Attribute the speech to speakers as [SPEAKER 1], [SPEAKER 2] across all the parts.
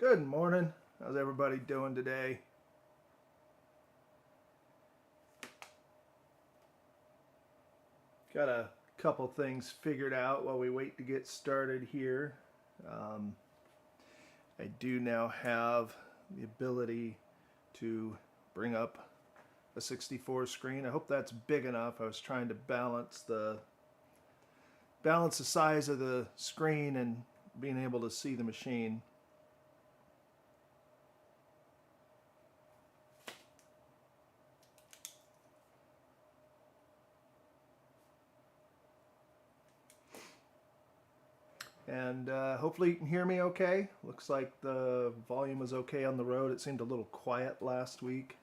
[SPEAKER 1] Good morning. How's everybody doing today? Got a couple things figured out while we wait to get started here. I do now have the ability to bring up a 64 screen. I hope that's big enough. I was trying to balance the size of the screen and being able to see the machine. And hopefully you can hear me okay. Looks like the volume was okay on the road. It seemed a little quiet last week.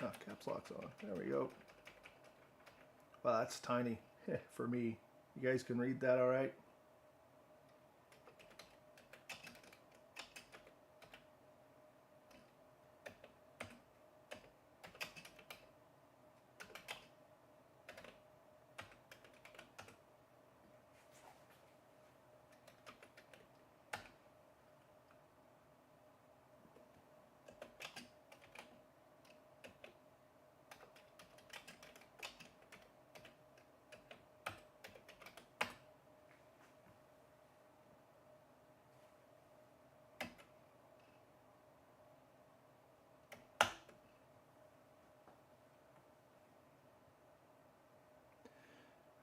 [SPEAKER 1] Oh, caps lock's on. There we go. Wow, that's tiny for me. You guys can read that all right?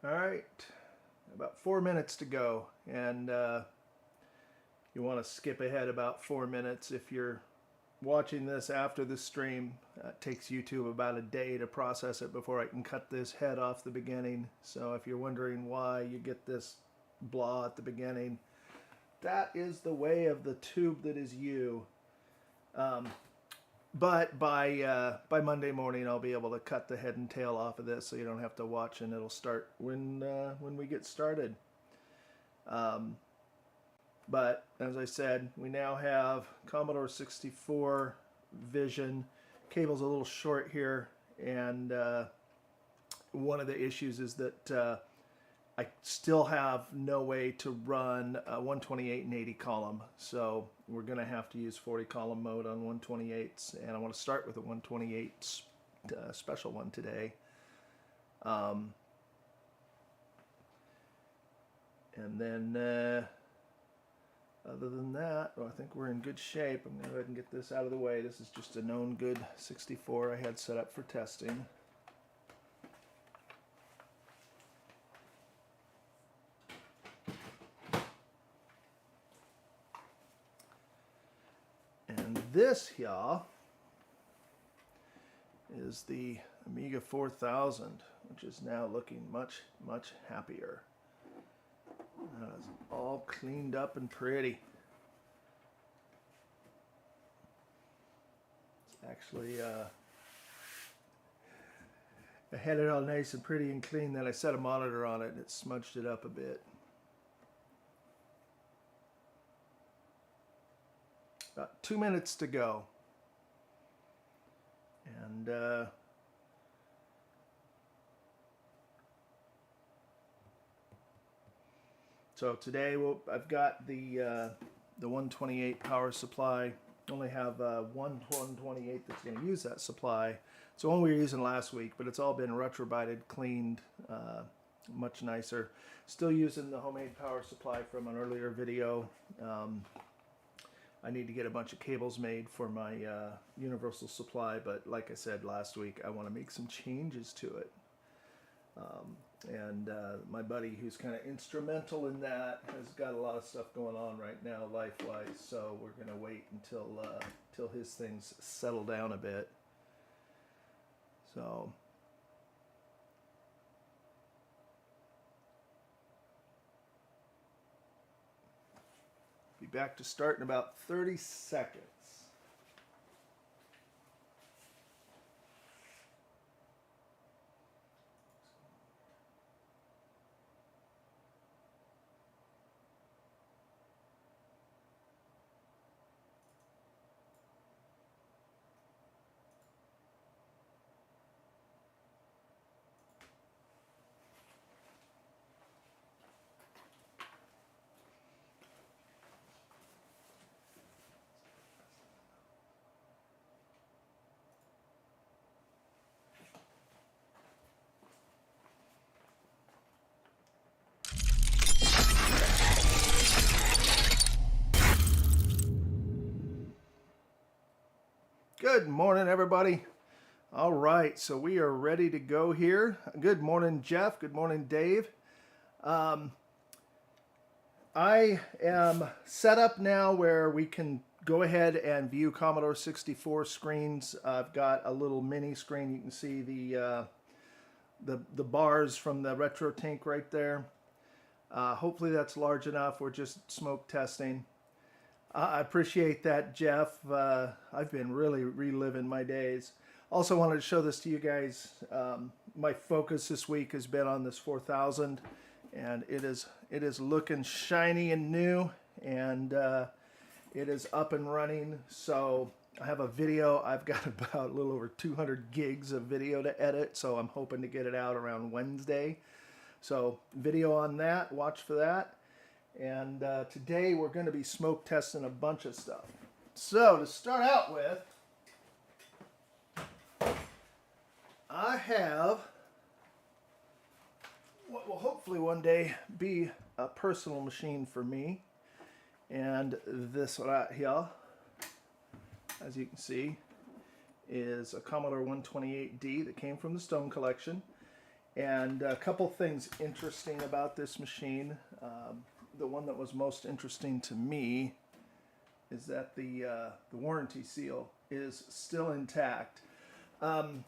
[SPEAKER 1] All right, about 4 minutes to go, and you want to skip ahead about 4 minutes if you're watching this after the stream. It takes YouTube about a day to process it before I can cut this head off the beginning. So if you're wondering why you get this blah at the beginning, that is the way of the tube that is you. But by Monday morning, I'll be able to cut the head and tail off of this, so you don't have to watch, and it'll start when we get started. But as I said, we now have Commodore 64 Vision. Cable's a little short here, and one of the issues is that I still have no way to run a 128 and 80 column, so we're going to have to use 40 column mode on 128s, and I want to start with a 128 special one today. And then other than that, I think we're in good shape. I'm going to go ahead and get this out of the way. This is just a known good 64 I had set up for testing. And this here is the Amiga 4000, which is now looking much, much happier. That is all cleaned up and pretty. It's actually, I had it all nice and pretty and clean, then I set a monitor on it and it smudged it up a bit. About 2 minutes to go. And so today I've got the 128 power supply. Only have one 128 that's going to use that supply. It's the one we were using last week, but it's all been retrobited, cleaned, much nicer. Still using the homemade power supply from an earlier video. I need to get a bunch of cables made for my universal supply, but like I said last week, I want to make some changes to it. And my buddy, who's kind of instrumental in that, has got a lot of stuff going on right now life-wise, so we're going to wait until his things settle down a bit. So be back to start in about 30 seconds. Good morning, everybody. All right, so we are ready to go here. Good morning, Jeff. Good morning, Dave. I am set up now where we can go ahead and view Commodore 64 screens. I've got a little mini screen. You can see the bars from the Retro Tech right there. Hopefully that's large enough. We're just smoke testing. I appreciate that, Jeff. I've been really reliving my days. Also wanted to show this to you guys. My focus this week has been on this 4000, and it is looking shiny and new, and it is up and running. So I have a video. I've got about a little over 200 gigs of video to edit, so I'm hoping to get it out around Wednesday. So video on that. Watch for that. And today we're going to be smoke testing a bunch of stuff. So to start out with, I have what will hopefully one day be a personal machine for me. And this right here, as you can see, is a Commodore 128D that came from the Stone Collection. And a couple things interesting about this machine. The one that was most interesting to me is that the warranty seal is still intact. And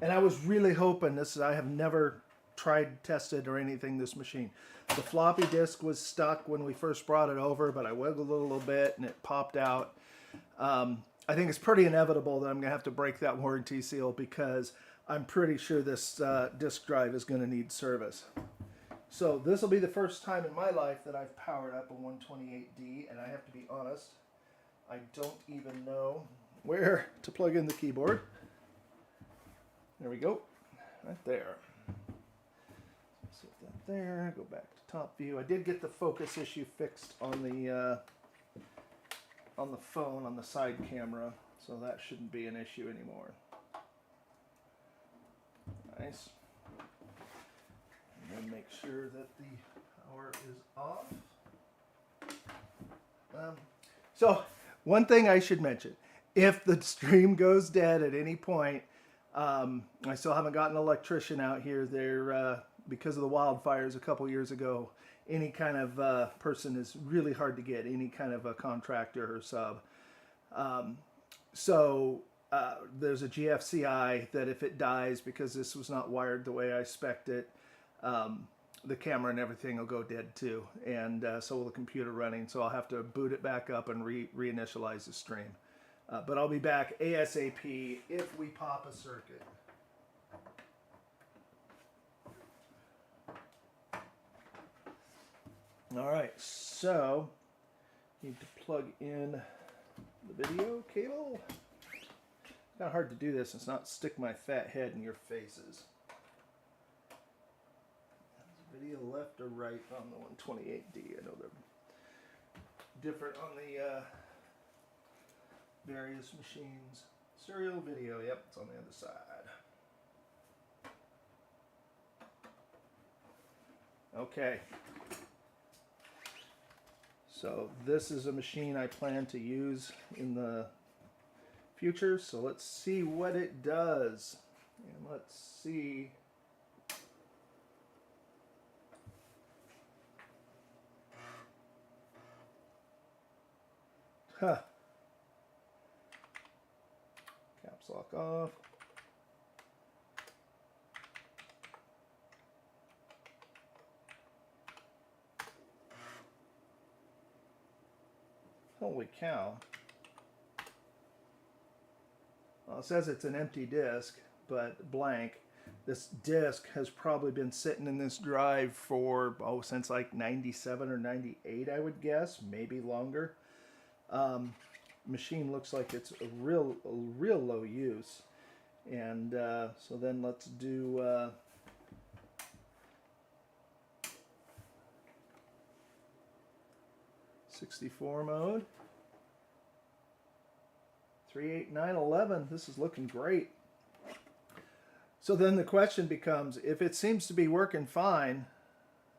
[SPEAKER 1] I was really hoping this. I have never tried, tested, or anything this machine. The floppy disk was stuck when we first brought it over, but I wiggled it a little bit and it popped out. I think it's pretty inevitable that I'm going to have to break that warranty seal because I'm pretty sure this disk drive is going to need service. So this will be the first time in my life that I've powered up a 128D, and I have to be honest, I don't even know where to plug in the keyboard. There we go, right there. Set that there, go back to top view. I did get the focus issue fixed on the phone, on the side camera, so that shouldn't be an issue anymore. Nice. And then make sure that the power is off. So one thing I should mention, if the stream goes dead at any point, I still haven't gotten an electrician out here. They're, because of the wildfires a couple years ago, any kind of person is really hard to get, any kind of a contractor or sub. There's a GFCI that if it dies because this was not wired the way I spec'd it, the camera and everything will go dead too, and so will the computer running, so I'll have to boot it back up and reinitialize the stream. But I'll be back ASAP if we pop a circuit. Alright, so need to plug in the video cable. It's kind of hard to do this. It's not stick my fat head in your faces. Video left or right on the 128D. I know they're different on the various machines. Serial video, yep, it's on the other side. Okay. So this is a machine I plan to use in the future, so let's see what it does. And let's see. Huh. Caps lock off. Holy cow. Well, it says it's an empty disk, but blank. This disk has probably been sitting in this drive for, since like 97 or 98, I would guess, maybe longer. Machine looks like it's a real low use, and so then let's do 64 mode. 38911. This is looking great. So then the question becomes, if it seems to be working fine,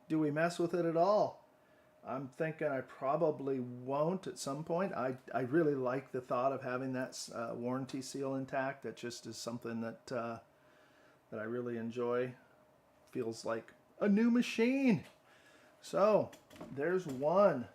[SPEAKER 1] do we mess with it at all? I'm thinking I probably won't at some point. I really like the thought of having that warranty seal intact. That just is something that that I really enjoy. Feels like a new machine. So there's one.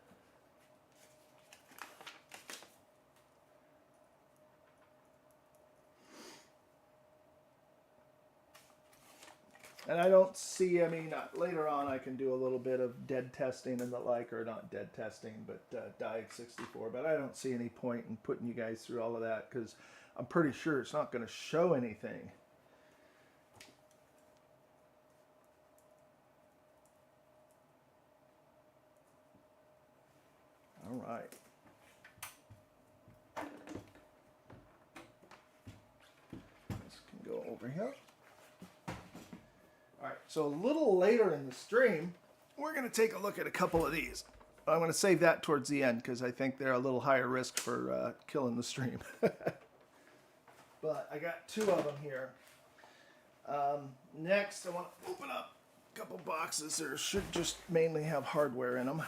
[SPEAKER 1] And I don't see, I mean, later on I can do a little bit of dead testing and the like, or not dead testing, but die 64. But I don't see any point in putting you guys through all of that because I'm pretty sure it's not going to show anything. All right. This can go over here. All right, so a little later in the stream, we're going to take a look at a couple of these. I'm going to save that towards the end because I think they're a little higher risk for killing the stream. But I got two of them here. Next, I want to open up a couple boxes that should just mainly have hardware in them.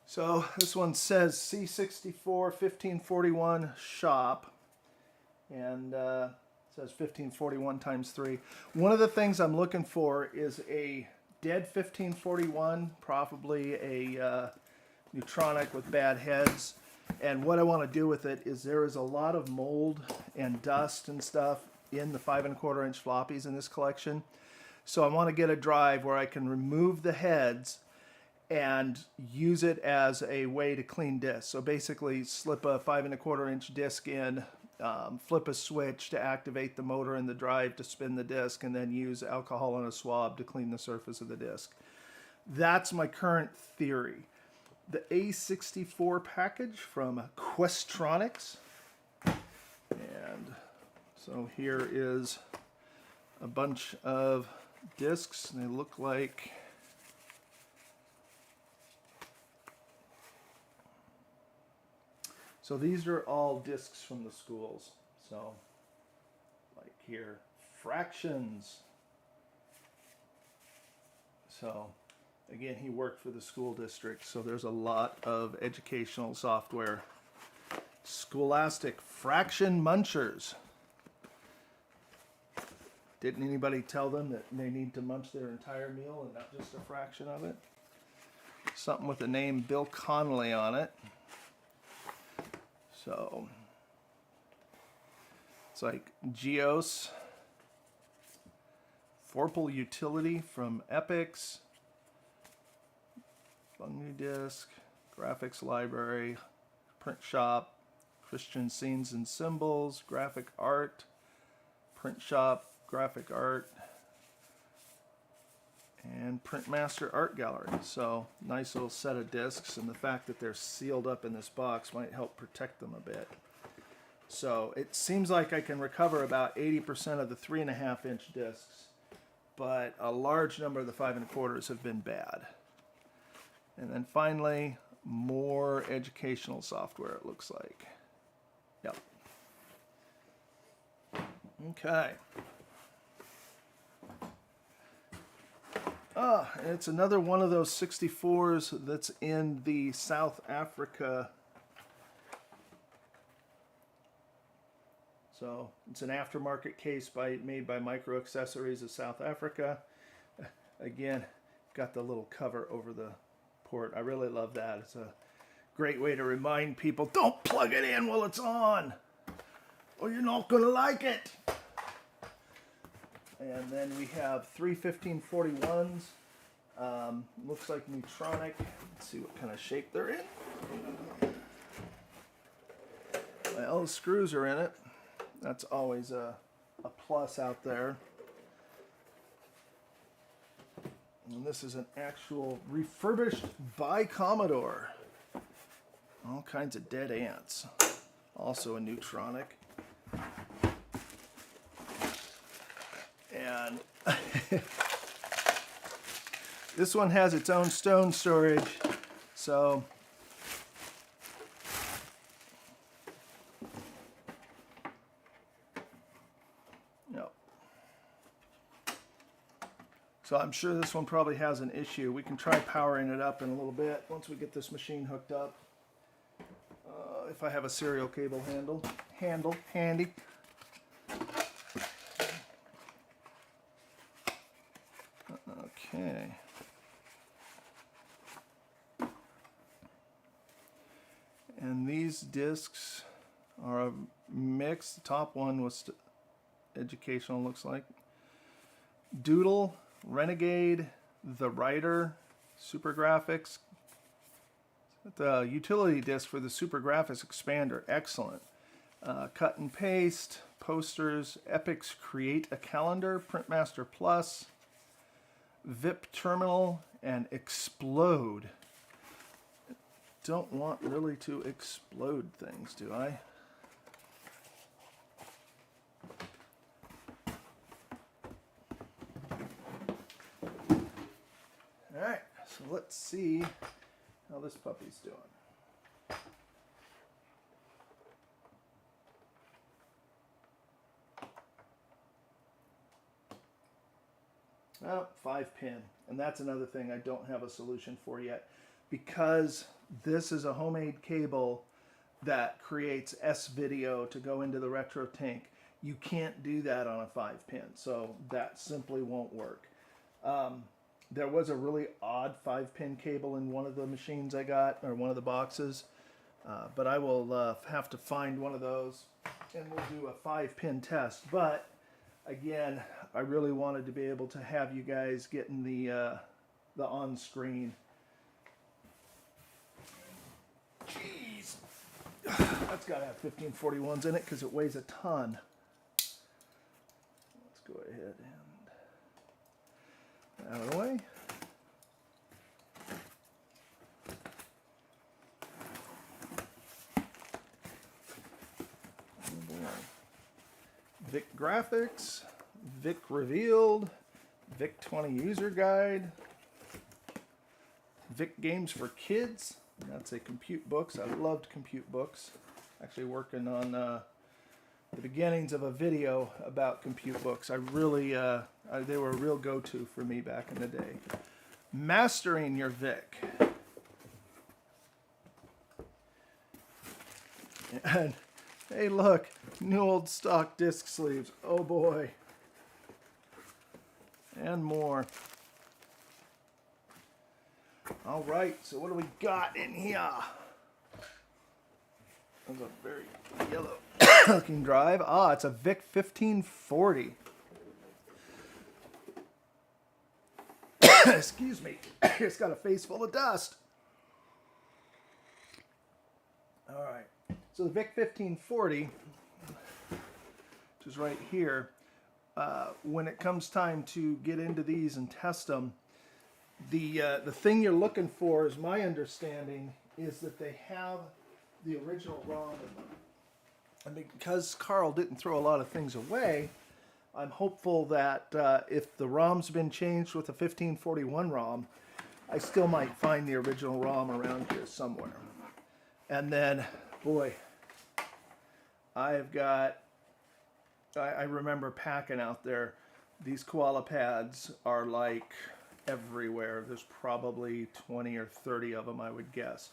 [SPEAKER 1] So this one says C64 1541 shop. And it says 1541 times 3. One of the things I'm looking for is a dead 1541, probably a neutronic with bad heads. And what I want to do with it is there is a lot of mold and dust and stuff in the 5 1/4 inch floppies in this collection. So I want to get a drive where I can remove the heads and use it as a way to clean discs. So basically slip a 5 1/4 inch disc in, flip a switch to activate the motor in the drive to spin the disc, and then use alcohol on a swab to clean the surface of the disc. That's my current theory. The A64 package from Questronics. And so here is a bunch of discs. They look like so these are all discs from the schools. So, like here, fractions. So, again, he worked for the school district, so there's a lot of educational software. Scholastic fraction munchers. Didn't anybody tell them that they need to munch their entire meal and not just a fraction of it? Something with the name Bill Connolly on it. So it's like Geos, Forpal Utility from Epix, Bungie Disc, Graphics Library, Print Shop, Christian Scenes and Symbols, Graphic Art, Print Shop, Graphic Art, and Printmaster Art Gallery. So nice little set of discs, and the fact that they're sealed up in this box might help protect them a bit. So it seems like I can recover about 80% of the 3 1/2 inch discs, but a large number of the 5 1/4s have been bad. And then finally, more educational software, it looks like. Yep. Okay. And it's another one of those 64s that's in the South Africa. So it's an aftermarket case made by Micro Accessories of South Africa. Again, got the little cover over the port. I really love that. It's a great way to remind people, don't plug it in while it's on, or you're not going to like it. And then we have 3 1541s. Looks like neutronic. Let's see what kind of shape they're in. Well, the screws are in it. That's always a plus out there. And this is an actual refurbished by Commodore. All kinds of dead ants. Also a neutronic. And this one has its own stone storage, so So I'm sure this one probably has an issue. We can try powering it up in a little bit once we get this machine hooked up. If I have a serial cable handle handy. Okay. And these discs are a mix. The top one was educational, looks like. Doodle, Renegade, The Writer, Super Graphics. The utility disc for the Super Graphics Expander, excellent. Cut and paste, posters, Epic's Create a Calendar, Printmaster Plus, VIP Terminal, and Explode. Don't want really to explode things, do I? Alright, so let's see how this puppy's doing. Well, 5-pin, and that's another thing I don't have a solution for yet, because this is a homemade cable that creates S-video to go into the Retro Tank. You can't do that on a 5-pin, so that simply won't work. There was a really odd 5-pin cable in one of the machines I got, or one of the boxes, but I will have to find one of those, and we'll do a 5-pin test. But again, I really wanted to be able to have you guys getting the on-screen. Jeez, that's got to have 1541s in it because it weighs a ton. Let's go ahead and out of the way. VIC Graphics, VIC Revealed, VIC 20 User Guide, VIC Games for Kids. That's a Compute Books. I loved Compute Books. Actually working on the beginnings of a video about Compute Books. I really, they were a real go-to for me back in the day. Mastering your VIC. And hey, look, new old stock disc sleeves. Oh boy. And more. All right, so what do we got in here? That's a very yellow looking drive. Ah, it's a VIC 1540. Excuse me. It's got a face full of dust. All right. So the VIC 1540, which is right here, when it comes time to get into these and test them, the thing you're looking for, is my understanding, is that they have the original ROM in them. And because Carl didn't throw a lot of things away, I'm hopeful that if the ROM's been changed with a 1541 ROM, I still might find the original ROM around here somewhere. And then, boy, I remember packing out there. These koala pads are like everywhere. There's probably 20 or 30 of them, I would guess.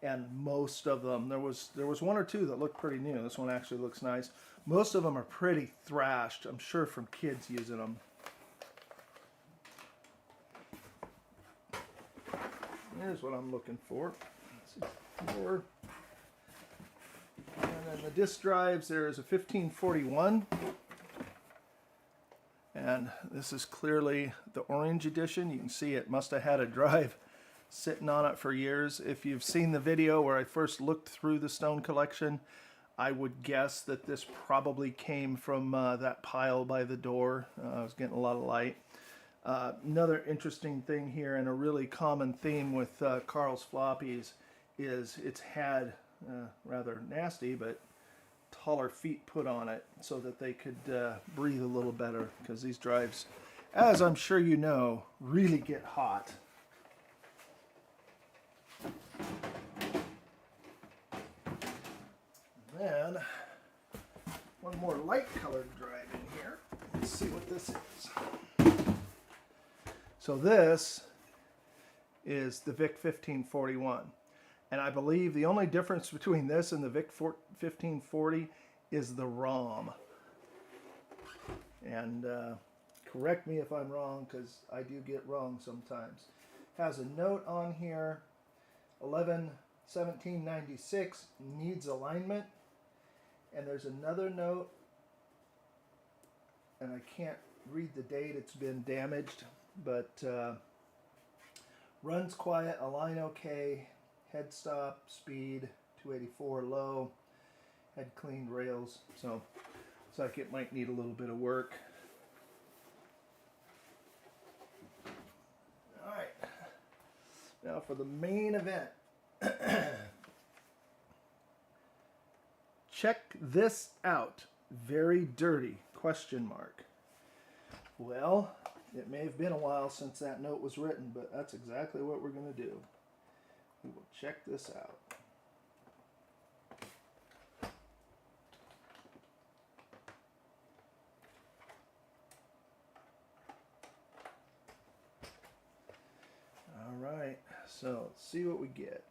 [SPEAKER 1] And most of them, there was one or two that looked pretty new. This one actually looks nice. Most of them are pretty thrashed, I'm sure, from kids using them. Here's what I'm looking for. More. And then the disk drives, there is a 1541. And this is clearly the orange edition. You can see it must have had a drive sitting on it for years. If you've seen the video where I first looked through the Stone collection, I would guess that this probably came from that pile by the door. I was getting a lot of light. Another interesting thing here, and a really common theme with Carl's floppies, is it's had rather nasty but taller feet put on it so that they could breathe a little better, because these drives, as I'm sure you know, really get hot. Then one more light colored drive in here. Let's see what this is. So this is the VIC 1541. And I believe the only difference between this and the VIC 1540 is the ROM. And correct me if I'm wrong, because I do get wrong sometimes. Has a note on here, 11/17/96, needs alignment. And there's another note, and I can't read the date, it's been damaged, but runs quiet, align okay, head stop, speed, 284 low, head cleaned rails, so looks like it might need a little bit of work. Alright, now for the main event. Check this out. Very dirty, question mark. Well, it may have been a while since that note was written, but that's exactly what we're going to do. We will check this out. All right, so let's see what we get.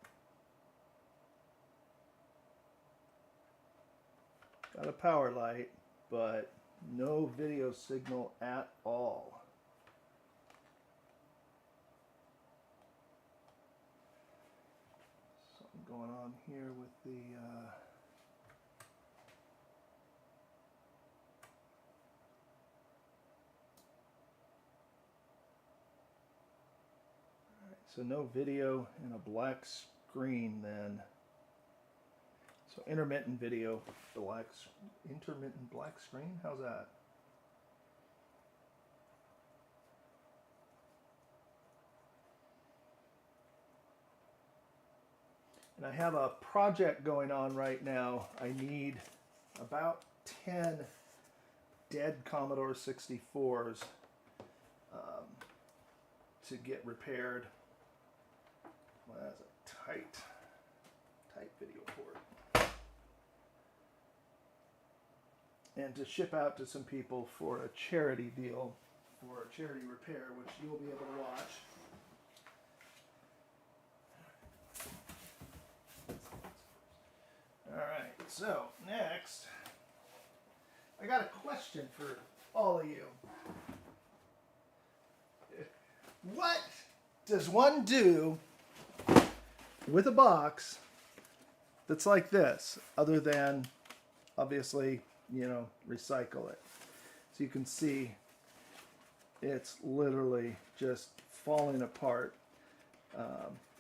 [SPEAKER 1] Got a power light, but no video signal at all. Something going on here with the Alright, so no video and a black screen then. So intermittent video, intermittent black screen? How's that? And I have a project going on right now. I need about 10 dead Commodore 64s to get repaired. Well, that's a tight video port. And to ship out to some people for a charity deal, for a charity repair, which you'll be able to watch. Alright, so next, I got a question for all of you. What does one do with a box that's like this, other than, obviously, you know, recycle it? So you can see it's literally just falling apart.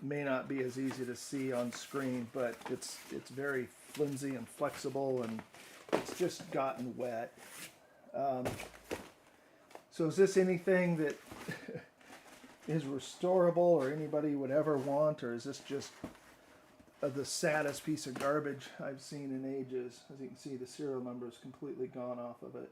[SPEAKER 1] May not be as easy to see on screen, but it's very flimsy and flexible, and it's just gotten wet. So is this anything that is restorable or anybody would ever want, or is this just the saddest piece of garbage I've seen in ages? As you can see, the serial number is completely gone off of it.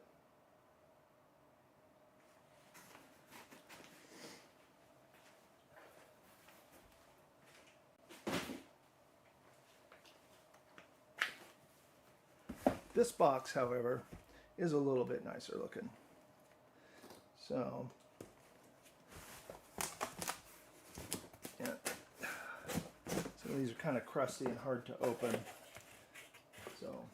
[SPEAKER 1] This box, however, is a little bit nicer looking. So, yeah. Some of these are kind of crusty and hard to open. So,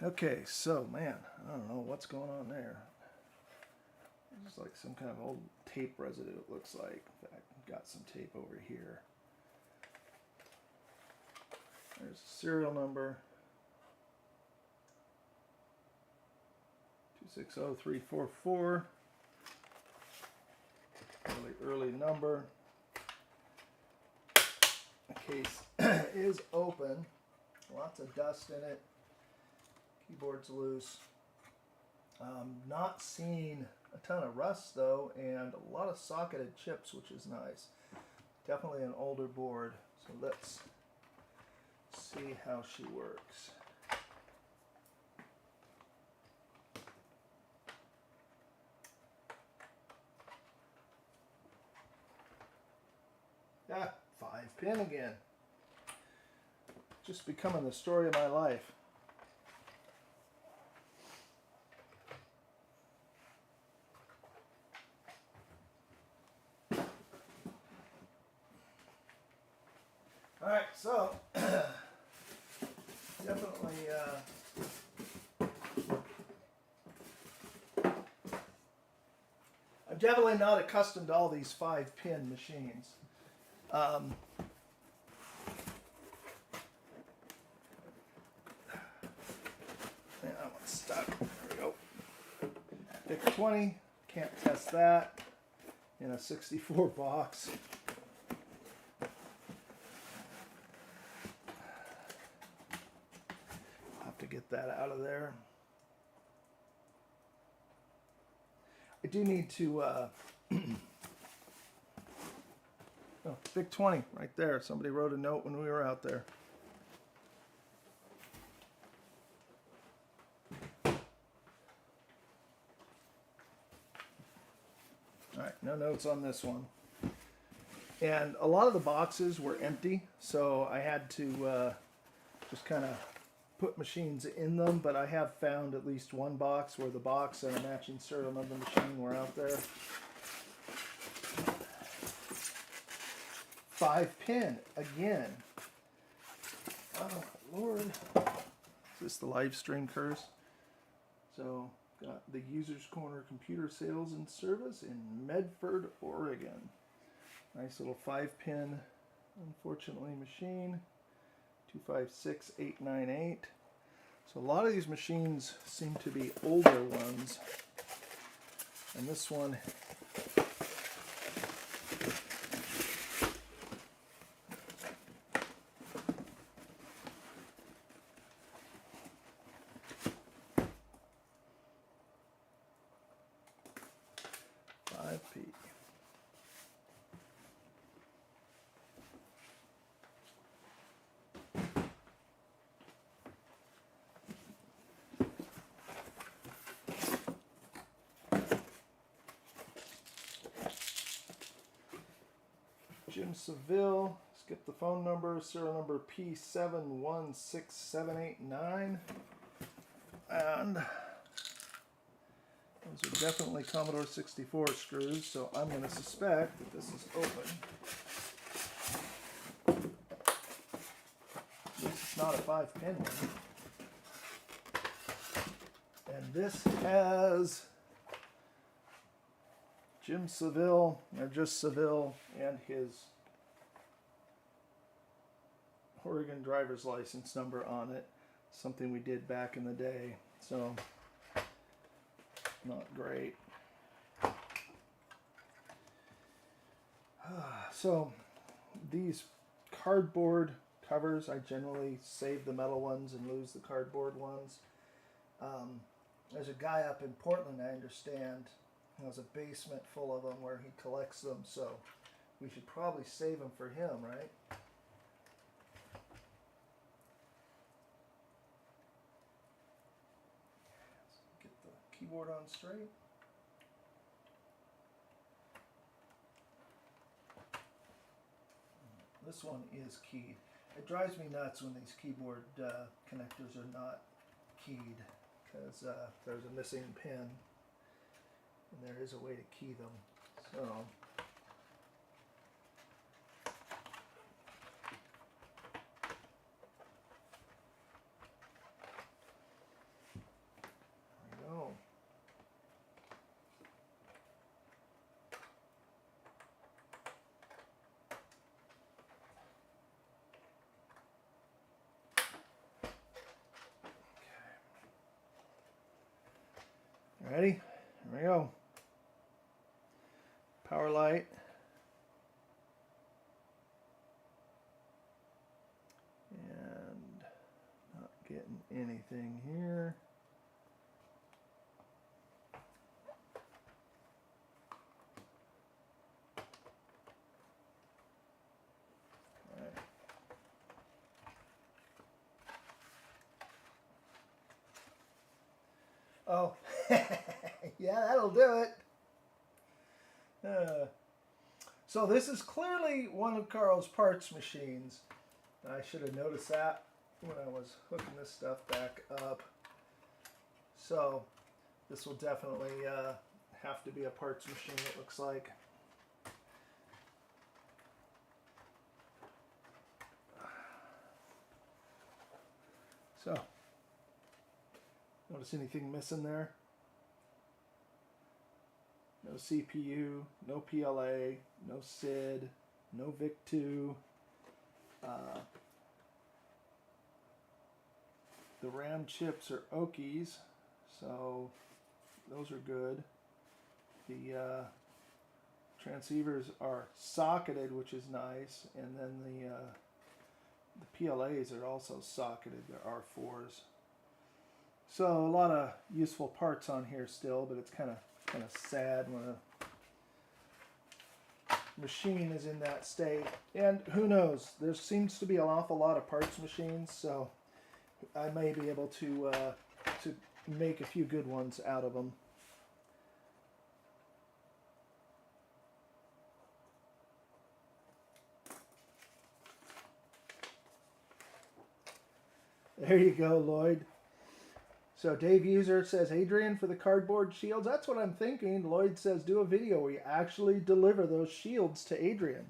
[SPEAKER 1] okay, so man, I don't know what's going on there. It's like some kind of old tape residue, it looks like. In fact, I've got some tape over here. There's a serial number. 260344. Early number. The case is open. Lots of dust in it. Keyboard's loose. Not seeing a ton of rust though, and a lot of socketed chips, which is nice. Definitely an older board. So let's see how she works. Ah, 5-pin again. Just becoming the story of my life. All right, so definitely I'm definitely not accustomed to all these 5-pin machines. Yeah, that one's stuck. There we go. Pick 20. Can't test that in a 64 box. I'll have to get that out of there. I do need to oh, Big 20 right there. Somebody wrote a note when we were out there. Alright, no notes on this one. And a lot of the boxes were empty, so I had to just kind of put machines in them, but I have found at least one box where the box and a matching serial of the machine were out there. 5-pin again. Oh Lord. Is this the live stream curse? So got the Users Corner Computer Sales and Service in Medford, Oregon. Nice little 5-pin, unfortunately, machine. 256898. So a lot of these machines seem to be older ones. And this one Jim Seville, skip the phone number, serial number P716789. And those are definitely Commodore 64 screws, so I'm going to suspect that this is open. This is not a 5-pin one. And this has Jim Seville, or just Seville, and his Oregon driver's license number on it. Something we did back in the day, so not great. So these cardboard covers, I generally save the metal ones and lose the cardboard ones. There's a guy up in Portland, I understand, who has a basement full of them where he collects them, so we should probably save them for him, right? Let's get the keyboard on straight. This one is keyed. It drives me nuts when these keyboard connectors are not keyed, because there's a missing pin, and there is a way to key them. So there we go. Ready? Here we go. Power light. And not getting anything here. Oh, yeah, that'll do it. So this is clearly one of Carl's parts machines. I should have noticed that when I was hooking this stuff back up. So this will definitely have to be a parts machine, it looks like. So, notice anything missing there? No CPU, no PLA, no SID, no VIC-2. The RAM chips are Okies, so those are good. The transceivers are socketed, which is nice, and then the PLAs are also socketed. They're R4s. So a lot of useful parts on here still, but it's kind of sad when a machine is in that state. And who knows? There seems to be an awful lot of parts machines, so I may be able to make a few good ones out of them. There you go, Lloyd. So Dave User says, Adrian, for the cardboard shields. That's what I'm thinking. Lloyd says, do a video where you actually deliver those shields to Adrian.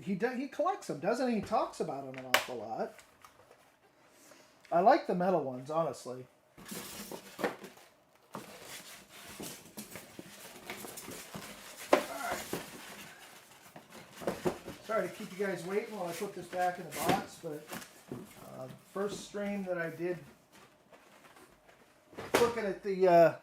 [SPEAKER 1] He collects them, doesn't he? He talks about them an awful lot. I like the metal ones, honestly. Alright. Sorry to keep you guys waiting while I put this back in the box, but first stream that I did looking at the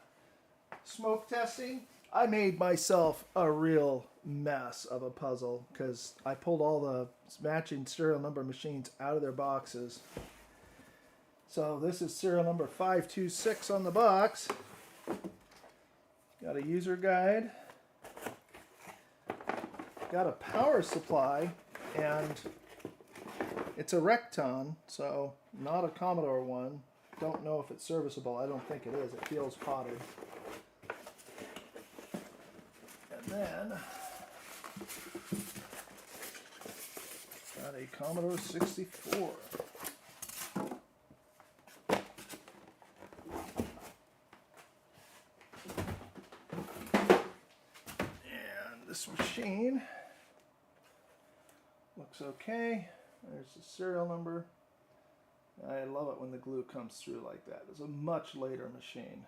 [SPEAKER 1] smoke testing, I made myself a real mess of a puzzle because I pulled all the matching serial number machines out of their boxes. So this is serial number 526 on the box. Got a user guide. Got a power supply, and it's a Recton, so not a Commodore one. Don't know if it's serviceable. I don't think it is. It feels potted. And then got a Commodore 64. This machine looks okay. There's the serial number. I love it when the glue comes through like that. It's a much later machine.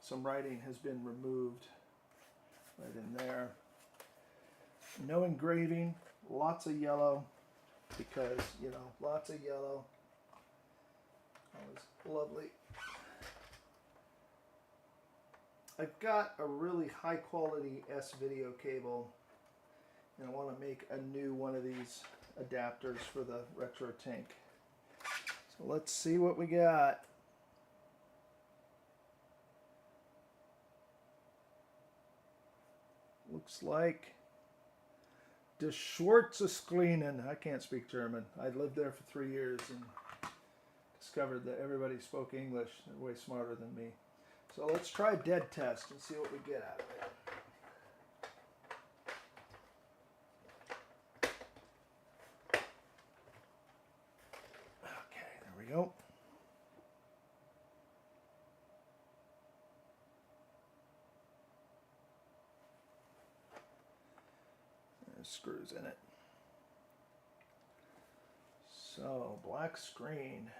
[SPEAKER 1] Some writing has been removed right in there. No engraving, lots of yellow because, you know, lots of yellow. That was lovely. I've got a really high quality S-video cable, and I want to make a new one of these adapters for the Retro Tank. So let's see what we got. Looks like Der Schwarze Screenen. I can't speak German. I lived there for 3 years and discovered that everybody spoke English. They're way smarter than me. So let's try dead test and see what we get out of it. Okay, there we go. There's screws in it. So, black screen.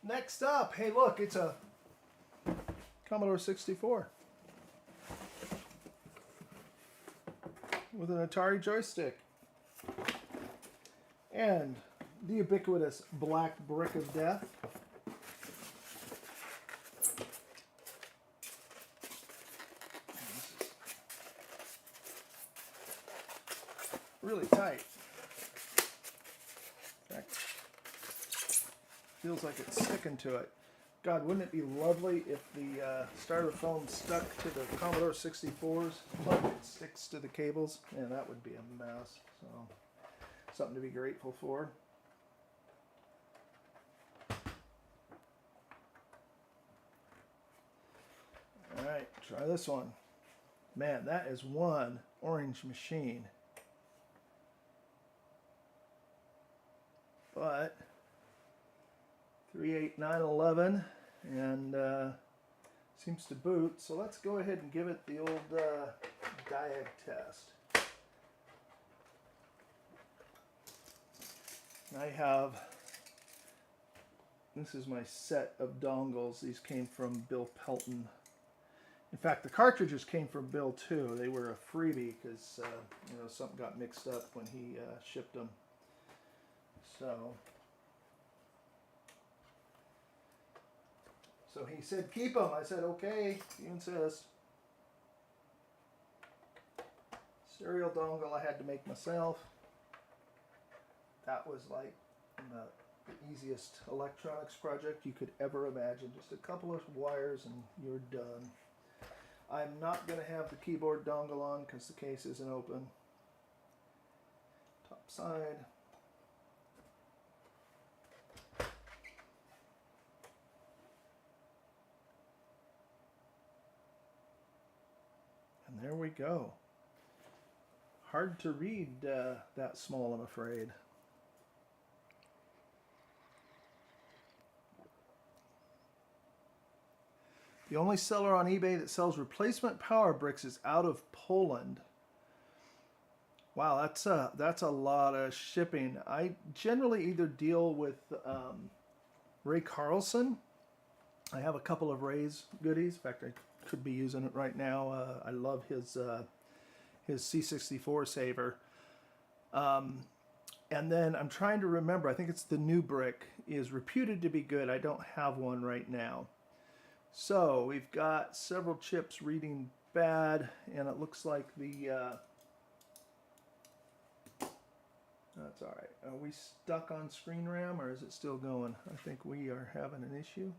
[SPEAKER 1] Next up, hey look, it's a Commodore 64 with an Atari joystick and the ubiquitous black brick of death. Really tight. In fact, feels like it's sticking to it. God, wouldn't it be lovely if the starter phone stuck to the Commodore 64s, like it sticks to the cables? Man, that would be a mess. So, something to be grateful for. All right, try this one. Man, that is one orange machine. But 38911 and seems to boot. So let's go ahead and give it the old diag test. I have, this is my set of dongles. These came from Bill Pelton. In fact, the cartridges came from Bill too. They were a freebie because you know, something got mixed up when he shipped them. So he said keep them. I said okay, you insist. Serial dongle I had to make myself. That was like the easiest electronics project you could ever imagine. Just a couple of wires and you're done. I'm not going to have the keyboard dongle on because the case isn't open. Top side. And there we go. Hard to read that small, I'm afraid. The only seller on eBay that sells replacement power bricks is out of Poland. Wow, that's a lot of shipping. I generally either deal with Ray Carlson. I have a couple of Ray's goodies. In fact, I could be using it right now. I love his C64 saver. And then I'm trying to remember, I think it's the new brick is reputed to be good. I don't have one right now. So we've got several chips reading bad, and it looks like the, that's all right. Are we stuck on screen RAM or is it still going? I think we are having an issue.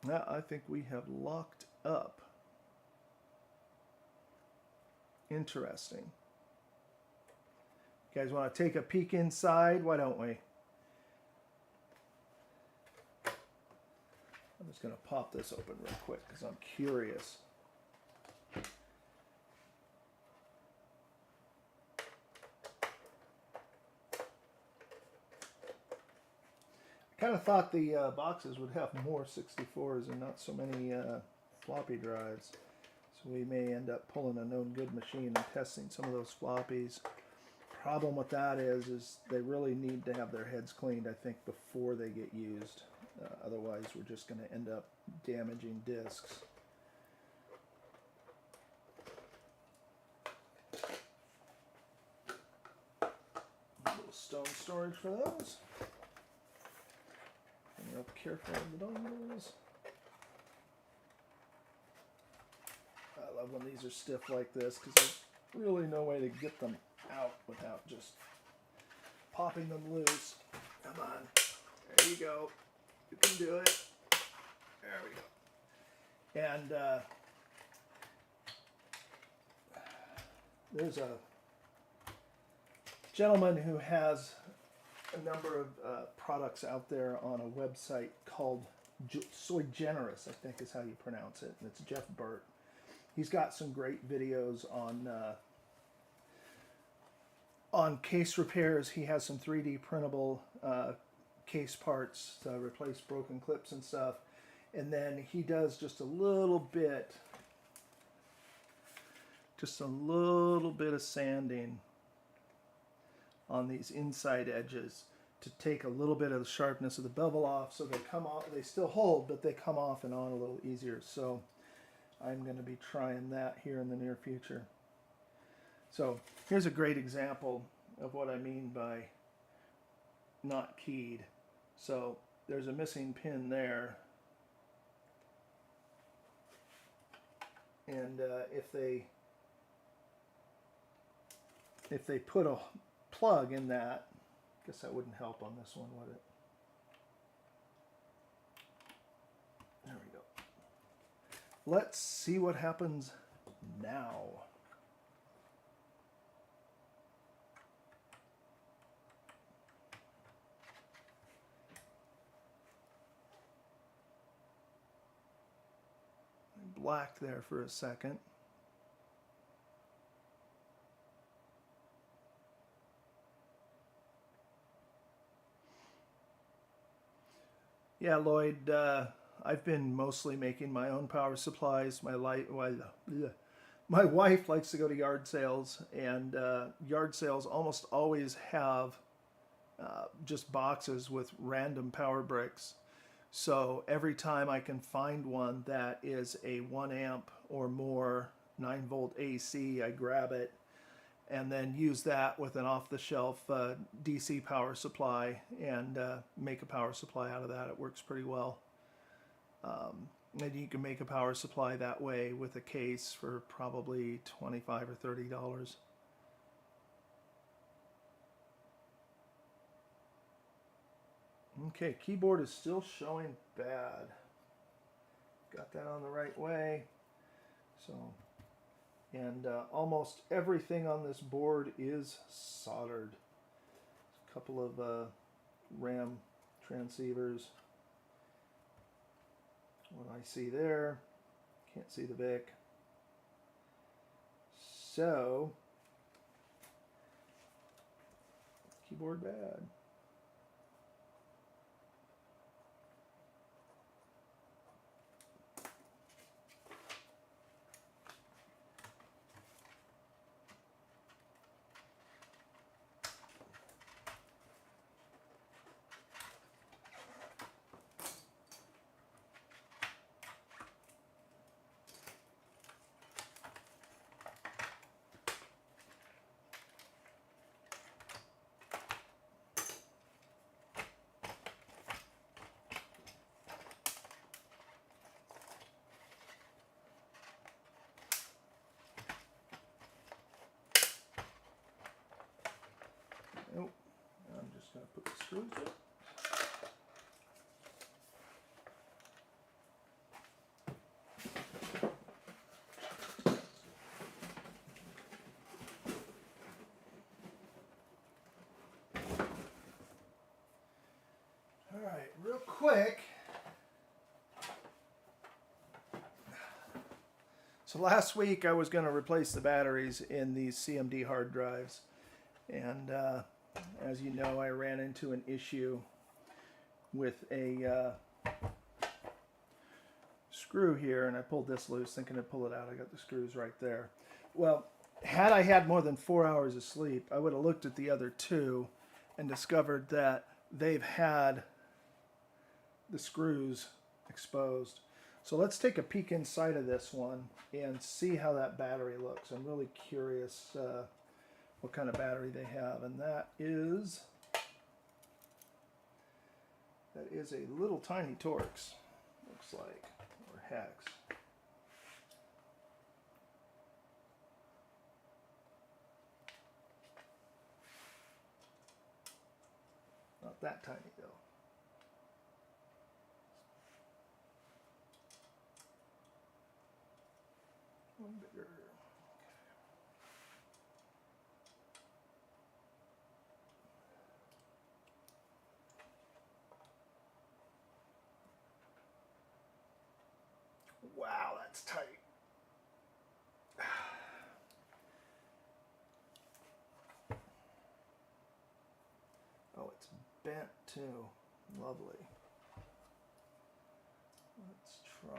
[SPEAKER 1] Now I think we have locked up. Interesting. You guys want to take a peek inside? Why don't we? I'm just going to pop this open real quick because I'm curious. I kind of thought the boxes would have more 64s and not so many floppy drives. So we may end up pulling a known good machine and testing some of those floppies. Problem with that is they really need to have their heads cleaned, I think, before they get used. Otherwise, we're just going to end up damaging discs. A little stone storage for those. And real careful of the dongles. I love when these are stiff like this because there's really no way to get them out without just popping them loose. Come on. There you go. You can do it. There we go. And there's a gentleman who has a number of products out there on a website called Soy Generous, I think is how you pronounce it. And it's Jeff Burt. He's got some great videos on case repairs. He has some 3D printable case parts to replace broken clips and stuff. And then he does just a little bit of sanding on these inside edges to take a little bit of the sharpness of the bevel off so they come off. They still hold, but they come off and on a little easier. So I'm going to be trying that here in the near future. So here's a great example of what I mean by not keyed. So there's a missing pin there. And if they put a plug in that, I guess that wouldn't help on this one, would it? There we go. Let's see what happens now. Black there for a second. Yeah, Lloyd, I've been mostly making my own power supplies. My wife likes to go to yard sales, and yard sales almost always have just boxes with random power bricks. So every time I can find one that is a 1 amp or more 9-volt AC, I grab it and then use that with an off-the-shelf DC power supply and make a power supply out of that. It works pretty well. And you can make a power supply that way with a case for probably $25 or $30. Okay, keyboard is still showing bad. Got that on the right way. So, and almost everything on this board is soldered. A couple of RAM transceivers. What I see there, can't see the VIC. So, keyboard bad. Nope. I'm just going to put the screws in. All right, real quick. So last week I was going to replace the batteries in these CMD hard drives, and as you know, I ran into an issue with a screw here, and I pulled this loose thinking to pull it out. I got the screws right there. Well, had I had more than 4 hours of sleep, I would have looked at the other two and discovered that they've had the screws exposed. So let's take a peek inside of this one and see how that battery looks. I'm really curious what kind of battery they have, and that is a little tiny Torx, looks like, or Hex. Not that tiny though. One bigger. Wow, that's tight. Oh, it's bent too. Lovely. Let's try.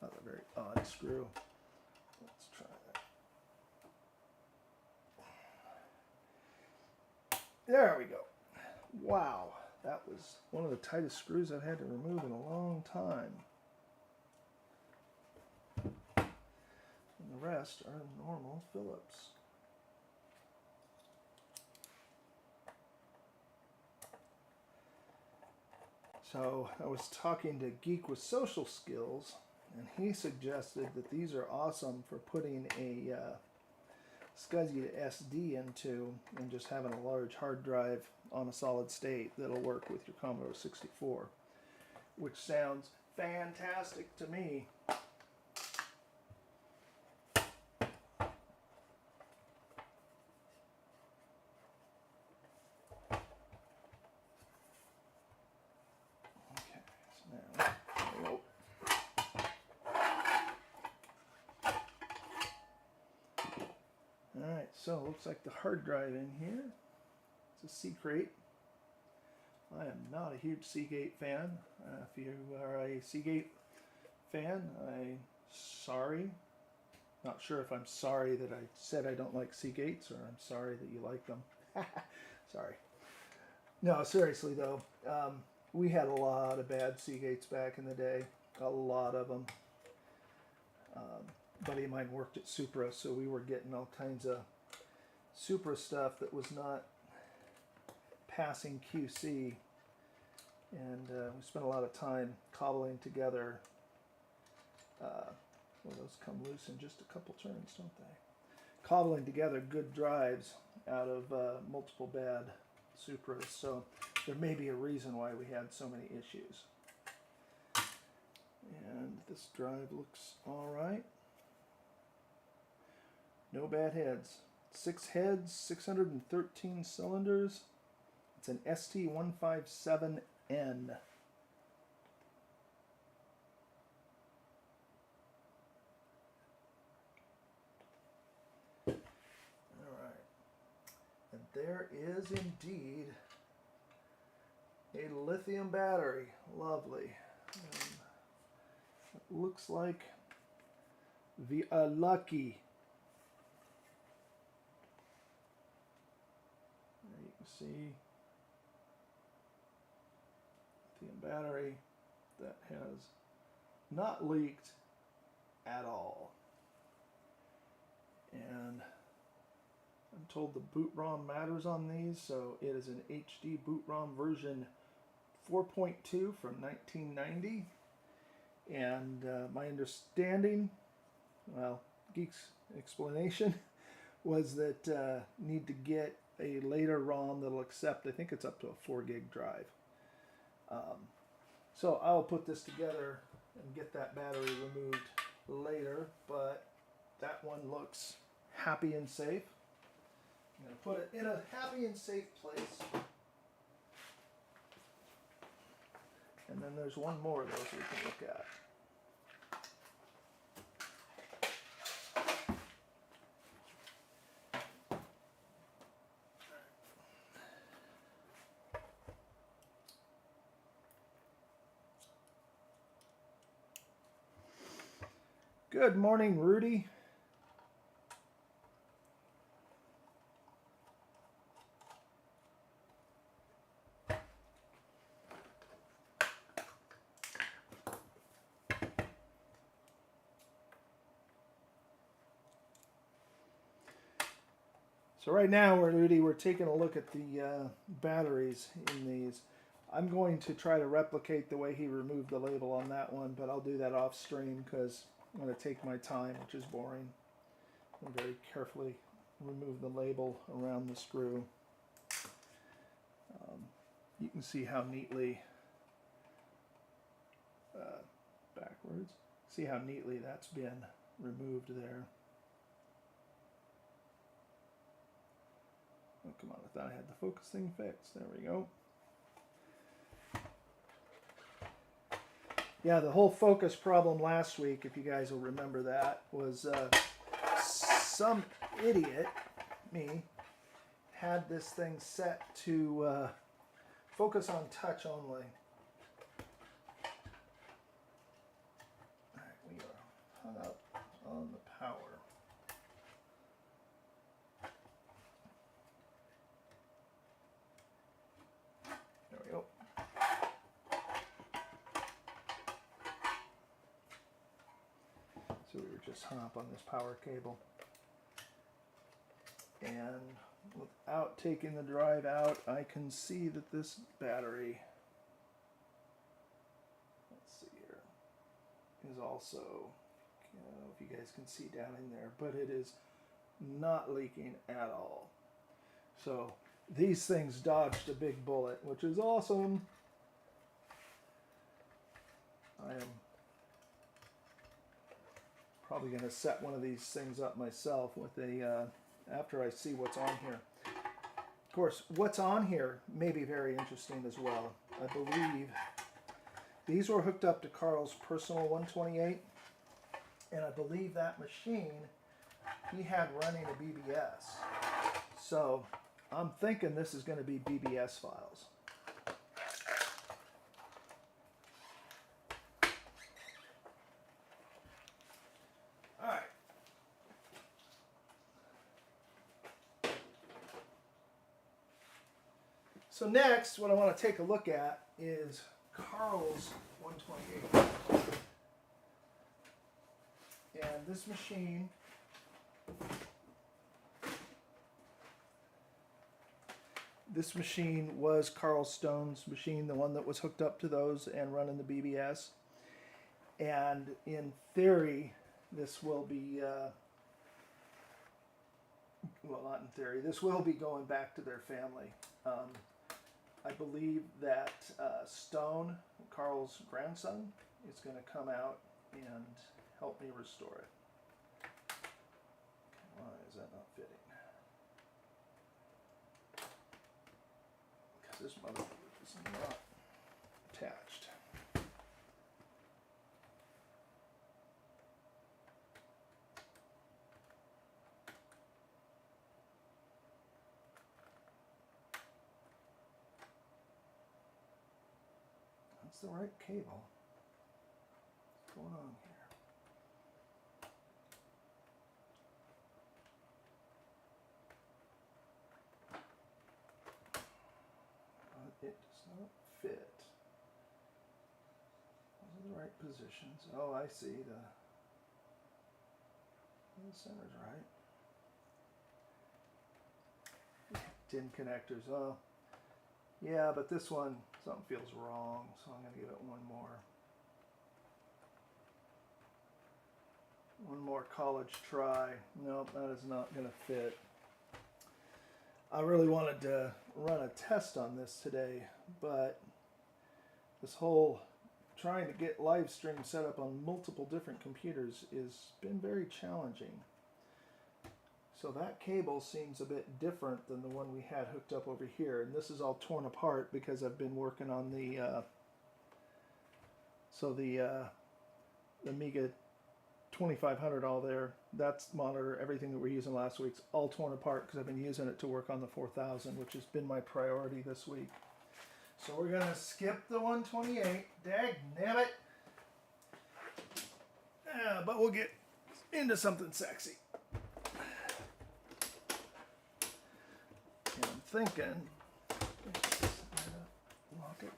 [SPEAKER 1] That's a very odd screw. Let's try that. There we go. Wow, that was one of the tightest screws I've had to remove in a long time. And the rest are normal Phillips. So I was talking to Geek with Social Skills, and he suggested that these are awesome for putting a SCSI SD into and just having a large hard drive on a solid state that'll work with your Commodore 64, which sounds fantastic to me. Alright, so it looks like the hard drive in here. It's a C-Crate. I am not a huge Seagate fan. If you are a Seagate fan, I'm sorry. Not sure if I'm sorry that I said I don't like Seagates, or I'm sorry that you like them. Sorry. No, seriously though, we had a lot of bad Seagates back in the day. A lot of them. A buddy of mine worked at Supra, so we were getting all kinds of Supra stuff that was not passing QC, and we spent a lot of time cobbling together. Well, those come loose in just a couple turns, don't they? Cobbling together good drives out of multiple bad Supras, so there may be a reason why we had so many issues. And this drive looks alright. No bad heads. 6 heads, 613 cylinders. It's an ST-157N. Alright. And there is indeed a lithium battery. Lovely. It looks like we are lucky. There you can see the battery that has not leaked at all. And I'm told the boot ROM matters on these, so it is an HD boot ROM version 4.2 from 1990. And my understanding, well, Geek's explanation was that need to get a later ROM that'll accept, I think it's up to a 4 gig drive. So I'll put this together and get that battery removed later, but that one looks happy and safe. I'm going to put it in a happy and safe place. And then there's one more of those we can look at. Good morning, Rudy. So right now, Rudy, we're taking a look at the batteries in these. I'm going to try to replicate the way he removed the label on that one, but I'll do that off stream because I'm going to take my time, which is boring. I'll very carefully remove the label around the screw. You can see how neatly, backwards, see how neatly that's been removed there. Oh, come on, I thought I had the focus thing fixed. There we go. Yeah, the whole focus problem last week, if you guys will remember that, was some idiot, me, had this thing set to focus on touch only. Alright, we are hung up on the power. There we go. So we were just hung up on this power cable. And without taking the drive out, I can see that this battery is also, I don't know if you guys can see down in there, but it is not leaking at all. So these things dodged a big bullet, which is awesome. I am probably going to set one of these things up myself with a after I see what's on here. Of course, what's on here may be very interesting as well. I believe these were hooked up to Carl's personal 128, and I believe that machine he had running a BBS. So I'm thinking this is going to be BBS files. All right. So next, what I want to take a look at is Carl's 128. And this machine was Carl Stone's machine, the one that was hooked up to those and running the BBS. And in theory, this will be, well, not in theory, this will be going back to their family. I believe that Stone, Carl's grandson, is going to come out and help me restore it. Why is that not fitting? Because this motherfucker is not attached. That's the right cable. What's going on here? It does not fit. Those are the right positions. Oh, I see. The center's right. Tin connectors. Oh, yeah, but this one, something feels wrong, so I'm going to give it one more college try. Nope, that is not going to fit. I really wanted to run a test on this today, but this whole trying to get live stream set up on multiple different computers has been very challenging. So that cable seems a bit different than the one we had hooked up over here, and this is all torn apart because I've been working on the Amiga 2500 all there. That's monitor, everything that we're using last week's all torn apart because I've been using it to work on the 4000, which has been my priority this week. So we're gonna skip the 128. Dagnabbit. But we'll get into something sexy. And I'm thinking, lock it.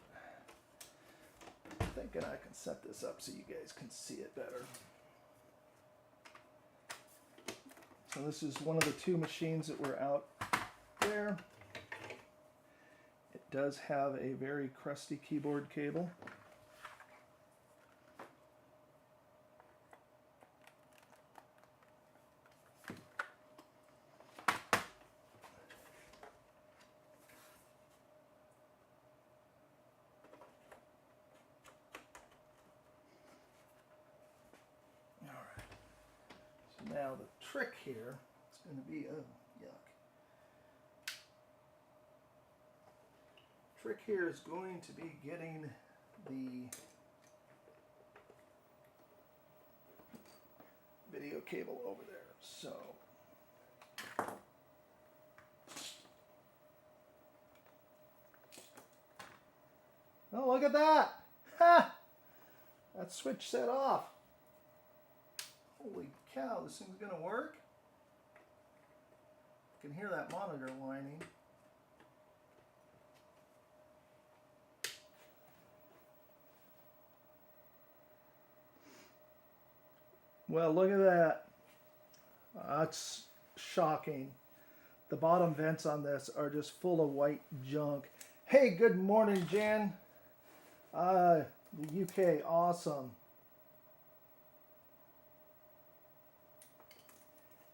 [SPEAKER 1] I'm thinking I can set this up so you guys can see it better. So this is one of the two machines that were out there. It does have a very crusty keyboard cable. Now the trick here is going to be, oh, yuck. Trick here is going to be getting the video cable over there. So, oh, look at that! Ha! That switch set off. Holy cow, this thing's gonna work? You can hear that monitor whining. Well, look at that. That's shocking. The bottom vents on this are just full of white junk. Hey, good morning, Jan. The UK, awesome.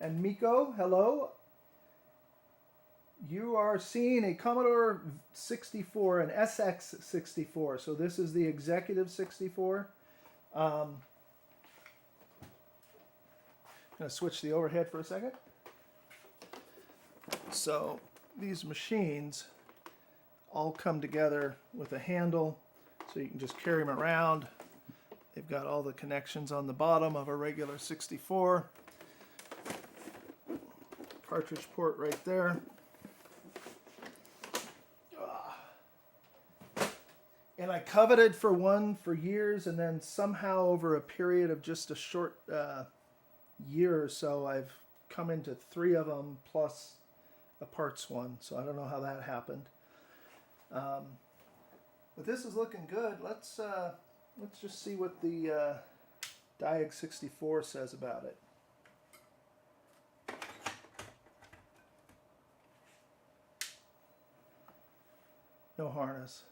[SPEAKER 1] And Miko, hello. You are seeing a Commodore 64, an SX-64. So this is the Executive 64. I'm going to switch the overhead for a second. So these machines all come together with a handle, so you can just carry them around. They've got all the connections on the bottom of a regular 64. Cartridge port right there. And I coveted for one for years, and then somehow over a period of just a short year or so, I've come into 3 of them plus a parts one. So I don't know how that happened. But this is looking good. Let's just see what the Diag 64 says about it. No harness.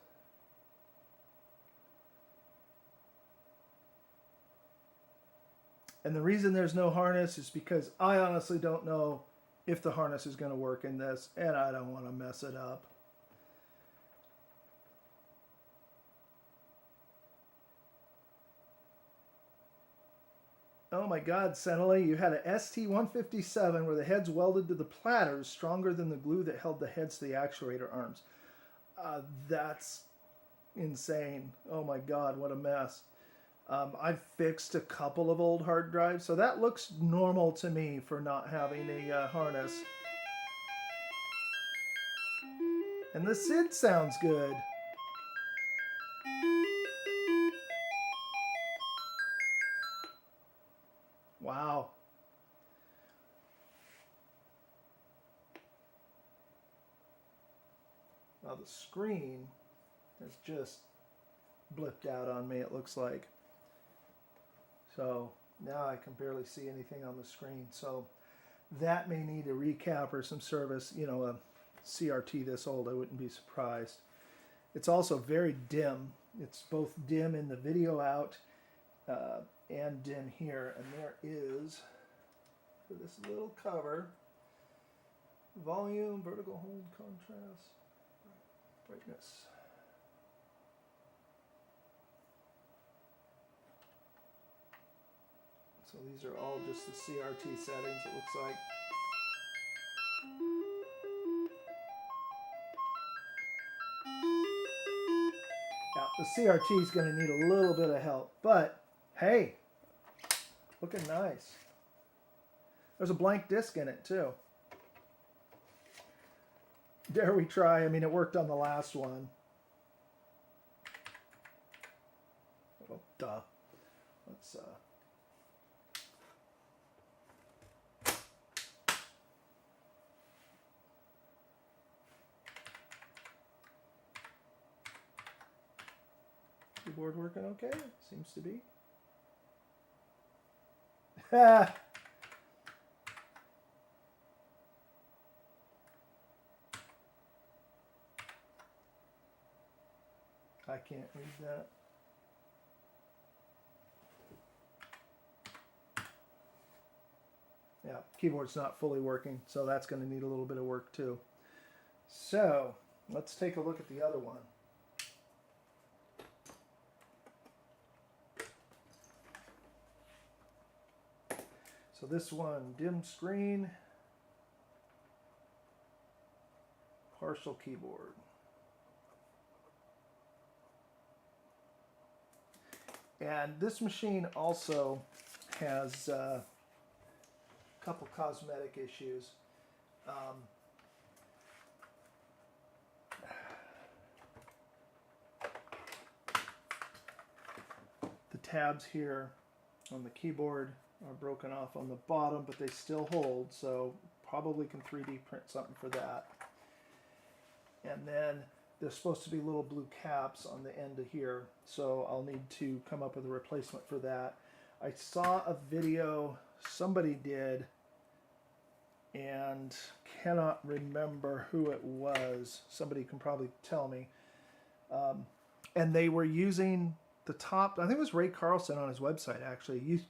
[SPEAKER 1] And the reason there's no harness is because I honestly don't know if the harness is going to work in this, and I don't want to mess it up. Oh my God, Senelli, you had a ST-157 where the head's welded to the platters stronger than the glue that held the heads to the actuator arms. That's insane. Oh my God, what a mess. I've fixed a couple of old hard drives, so that looks normal to me for not having a harness. And the SID sounds good. Wow. Now the screen has just blipped out on me, it looks like. So now I can barely see anything on the screen. So that may need a recap or some service. You know, a CRT this old, I wouldn't be surprised. It's also very dim. It's both dim in the video out and dim here. And there is, for this little cover, volume, vertical hold, contrast, brightness. So these are all just the CRT settings, it looks like. Yeah, the CRT is going to need a little bit of help, but hey, looking nice. There's a blank disc in it too. Dare we try? I mean, it worked on the last one. Oh, duh. Let's keyboard working okay? Seems to be. Ha! I can't read that. Yeah, keyboard's not fully working, so that's going to need a little bit of work too. So, let's take a look at the other one. So this one, dim screen, partial keyboard. And this machine also has a couple cosmetic issues. The tabs here on the keyboard are broken off on the bottom, but they still hold, so probably can 3D print something for that. And then there's supposed to be little blue caps on the end of here, so I'll need to come up with a replacement for that. I saw a video somebody did, and cannot remember who it was. Somebody can probably tell me. And they were using the top, I think it was Ray Carlson on his website actually,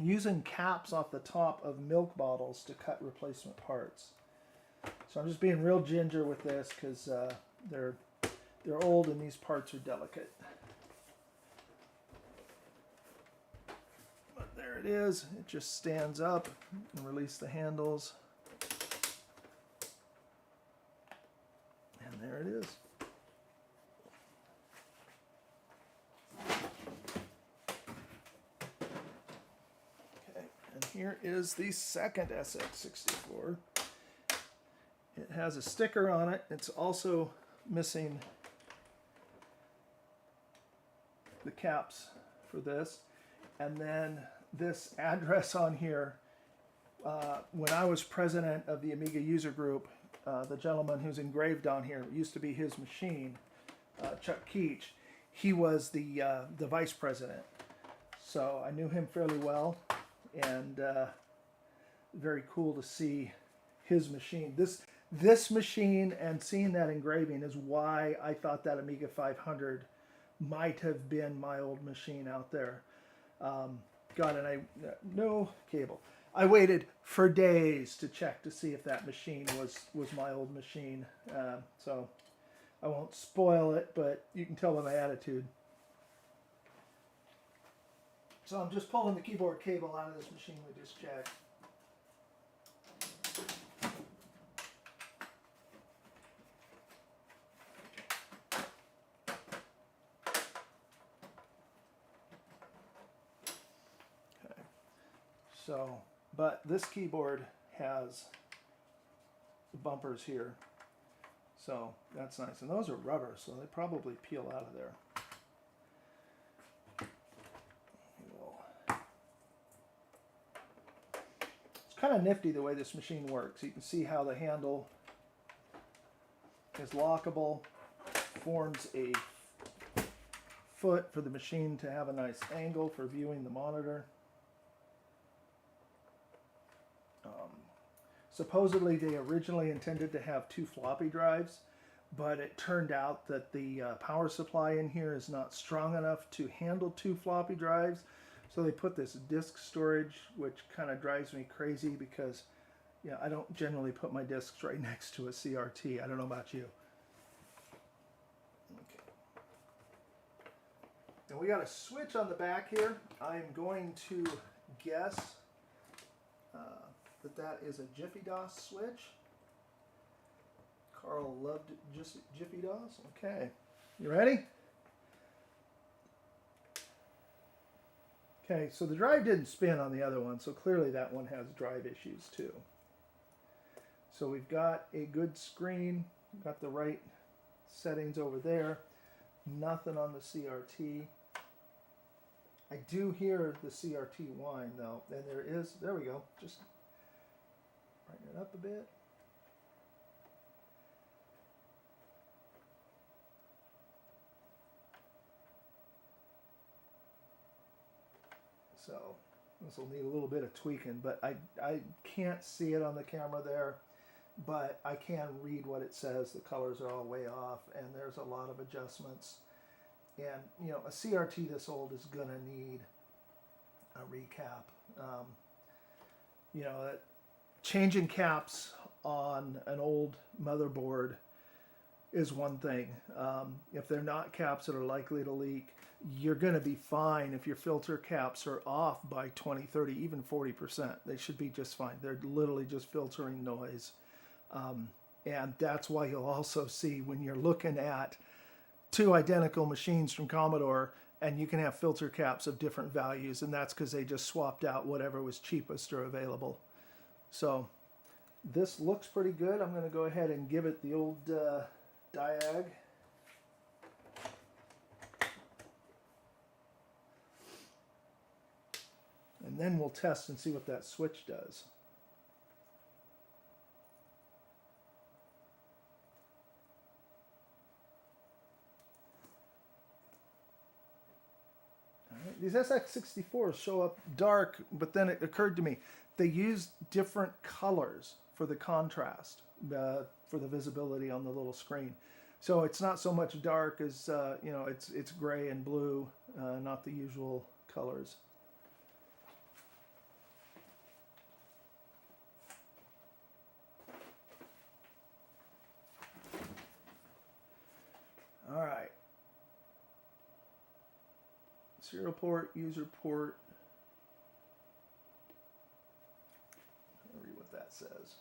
[SPEAKER 1] using caps off the top of milk bottles to cut replacement parts. So I'm just being real ginger with this because they're old and these parts are delicate. But there it is. It just stands up and release the handles. And there it is. Okay, and here is the second SX-64. It has a sticker on it. It's also missing the caps for this. And then this address on here, when I was president of the Amiga user group, the gentleman who's engraved on here, it used to be his machine, Chuck Keach, he was the vice president. So I knew him fairly well, and very cool to see his machine. This machine and seeing that engraving is why I thought that Amiga 500 might have been my old machine out there. God, and no cable. I waited for days to check to see if that machine was my old machine. So I won't spoil it, but you can tell by my attitude. So I'm just pulling the keyboard cable out of this machine we just checked. So, but this keyboard has the bumpers here, so that's nice. And those are rubber, so they probably peel out of there. It's kind of nifty the way this machine works. You can see how the handle is lockable, forms a foot for the machine to have a nice angle for viewing the monitor. Supposedly they originally intended to have 2 floppy drives, but it turned out that the power supply in here is not strong enough to handle 2 floppy drives. So they put this disk storage, which kind of drives me crazy because, you know, I don't generally put my disks right next to a CRT. I don't know about you. Okay. And we got a switch on the back here. I'm going to guess that is a Jiffy DOS switch. Carl loved Jiffy DOS. Okay, you ready? Okay, so the drive didn't spin on the other one, so clearly that one has drive issues too. So we've got a good screen, got the right settings over there, nothing on the CRT. I do hear the CRT whine though, and there we go, just brighten it up a bit. So this will need a little bit of tweaking, but I can't see it on the camera there, but I can read what it says. The colors are all way off, and there's a lot of adjustments. And, you know, a CRT this old is going to need a recap. You know, changing caps on an old motherboard is one thing. If they're not caps that are likely to leak, you're going to be fine if your filter caps are off by 20, 30, even 40%. They should be just fine. They're literally just filtering noise. And that's why you'll also see when you're looking at 2 identical machines from Commodore, and you can have filter caps of different values, and that's because they just swapped out whatever was cheapest or available. So this looks pretty good. I'm going to go ahead and give it the old diag. And then we'll test and see what that switch does. All right. These SX-64s show up dark, but then it occurred to me, they use different colors for the contrast, for the visibility on the little screen. So it's not so much dark as, you know, it's gray and blue, not the usual colors. Serial port, user port. I'll read what that says.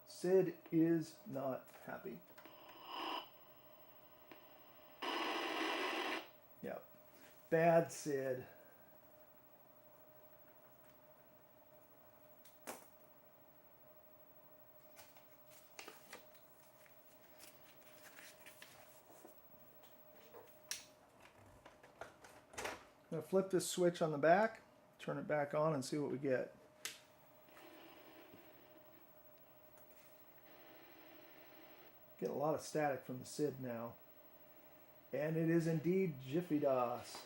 [SPEAKER 1] SID is not happy. Yep. Bad SID. I'm going to flip this switch on the back, turn it back on, and see what we get. Get a lot of static from the SID now. And it is indeed Jiffy DOS.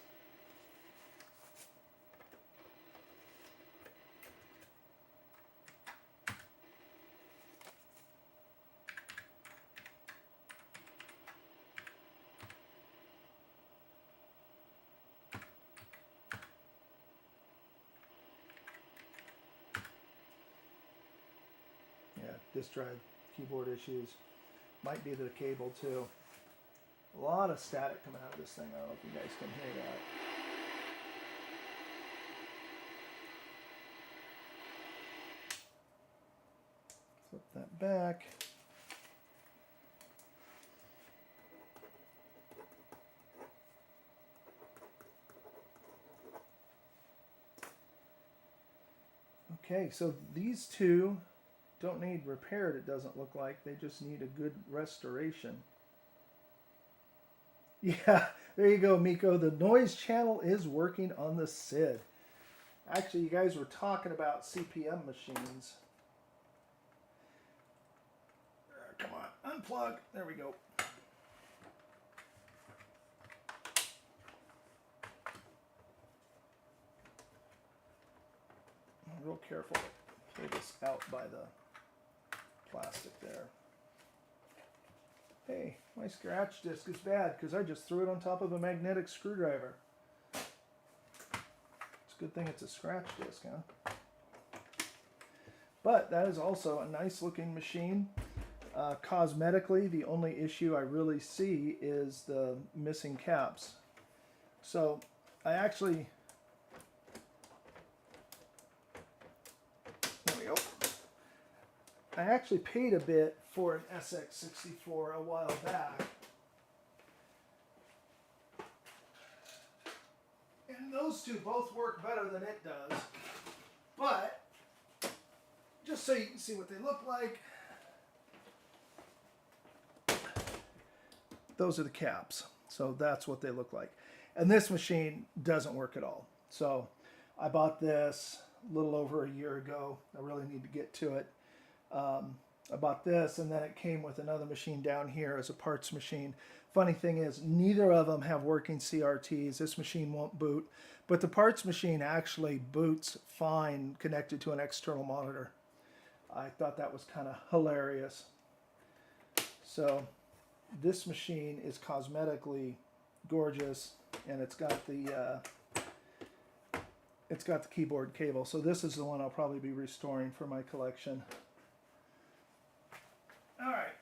[SPEAKER 1] Yeah, disk drive keyboard issues. Might be the cable too. A lot of static coming out of this thing. I don't know if you guys can hear that. Flip that back. Okay, so these two don't need repaired, it doesn't look like. They just need a good restoration. Yeah, there you go, Miko. The noise channel is working on the SID. Actually, you guys were talking about CPM machines. Come on, unplug. There we go. Real careful. Pull this out by the plastic there. Hey, my scratch disc is bad because I just threw it on top of a magnetic screwdriver. It's a good thing it's a scratch disc, huh? But that is also a nice looking machine. Cosmetically, the only issue I really see is the missing caps. So I actually... I actually paid a bit for an SX-64 a while back. And those two both work better than it does. But, just so you can see what they look like, those are the caps. So that's what they look like. And this machine doesn't work at all. So I bought this a little over a year ago. I really need to get to it. I bought this, and then it came with another machine down here as a parts machine. Funny thing is, neither of them have working CRTs. This machine won't boot, but the parts machine actually boots fine connected to an external monitor. I thought that was kind of hilarious. So this machine is cosmetically gorgeous, and it's got the keyboard cable. So this is the one I'll probably be restoring for my collection. All right.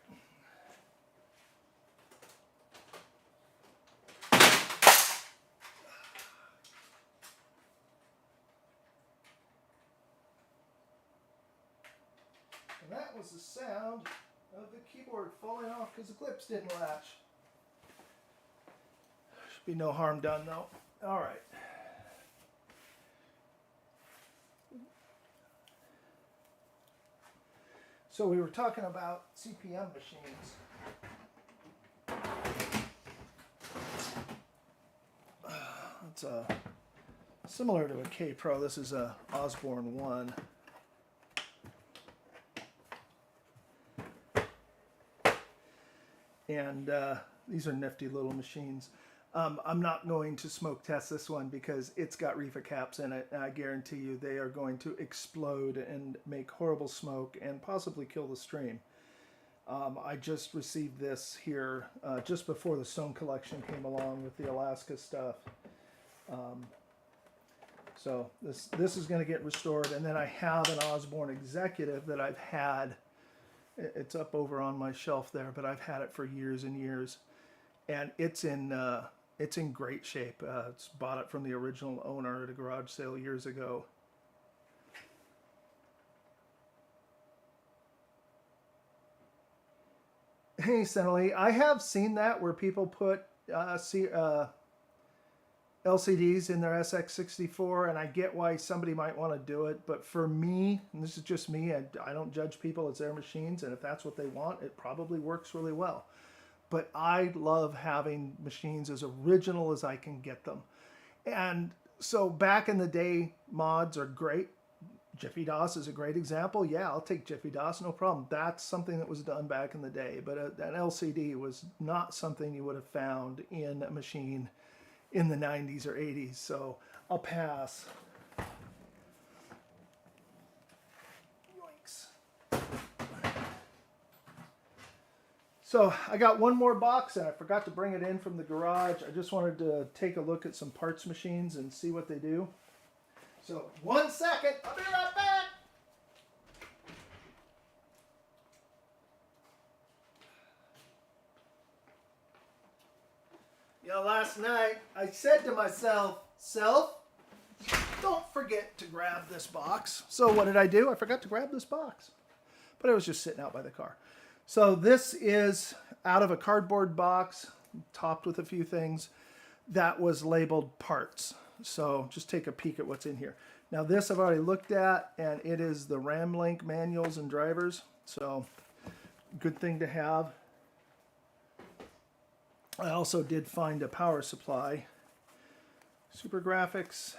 [SPEAKER 1] And that was the sound of the keyboard falling off because the clips didn't latch. Should be no harm done though. All right. So we were talking about CPM machines. It's similar to a K Pro. This is a Osbourne 1. And these are nifty little machines. I'm not going to smoke test this one because it's got reefer caps in it, and I guarantee you they are going to explode and make horrible smoke and possibly kill the stream. I just received this here just before the Stone Collection came along with the Alaska stuff. So this is going to get restored, and then I have an Osbourne Executive that I've had. It's up over on my shelf there, but I've had it for years and years, and it's in It's in great shape. It's bought it from the original owner at a garage sale years ago. Hey, Senali, I have seen that where people put LCDs in their SX-64, and I get why somebody might want to do it, but for me, and this is just me, I don't judge people, it's their machines, and if that's what they want, it probably works really well. But I love having machines as original as I can get them. And so back in the day, mods are great. Jiffy DOS is a great example. Yeah, I'll take Jiffy DOS, no problem. That's something that was done back in the day, but an LCD was not something you would have found in a machine in the 90s or 80s, so I'll pass. Yoinks. So I got one more box, and I forgot to bring it in from the garage. I just wanted to take a look at some parts machines and see what they do. So 1 second, I'll be right back. You know, last night I said to myself, don't forget to grab this box. So what did I do? I forgot to grab this box, but it was just sitting out by the car. So this is out of a cardboard box, topped with a few things, that was labeled parts. So just take a peek at what's in here. Now this I've already looked at, and it is the RAM link manuals and drivers. So good thing to have. I also did find a power supply. Super Graphics.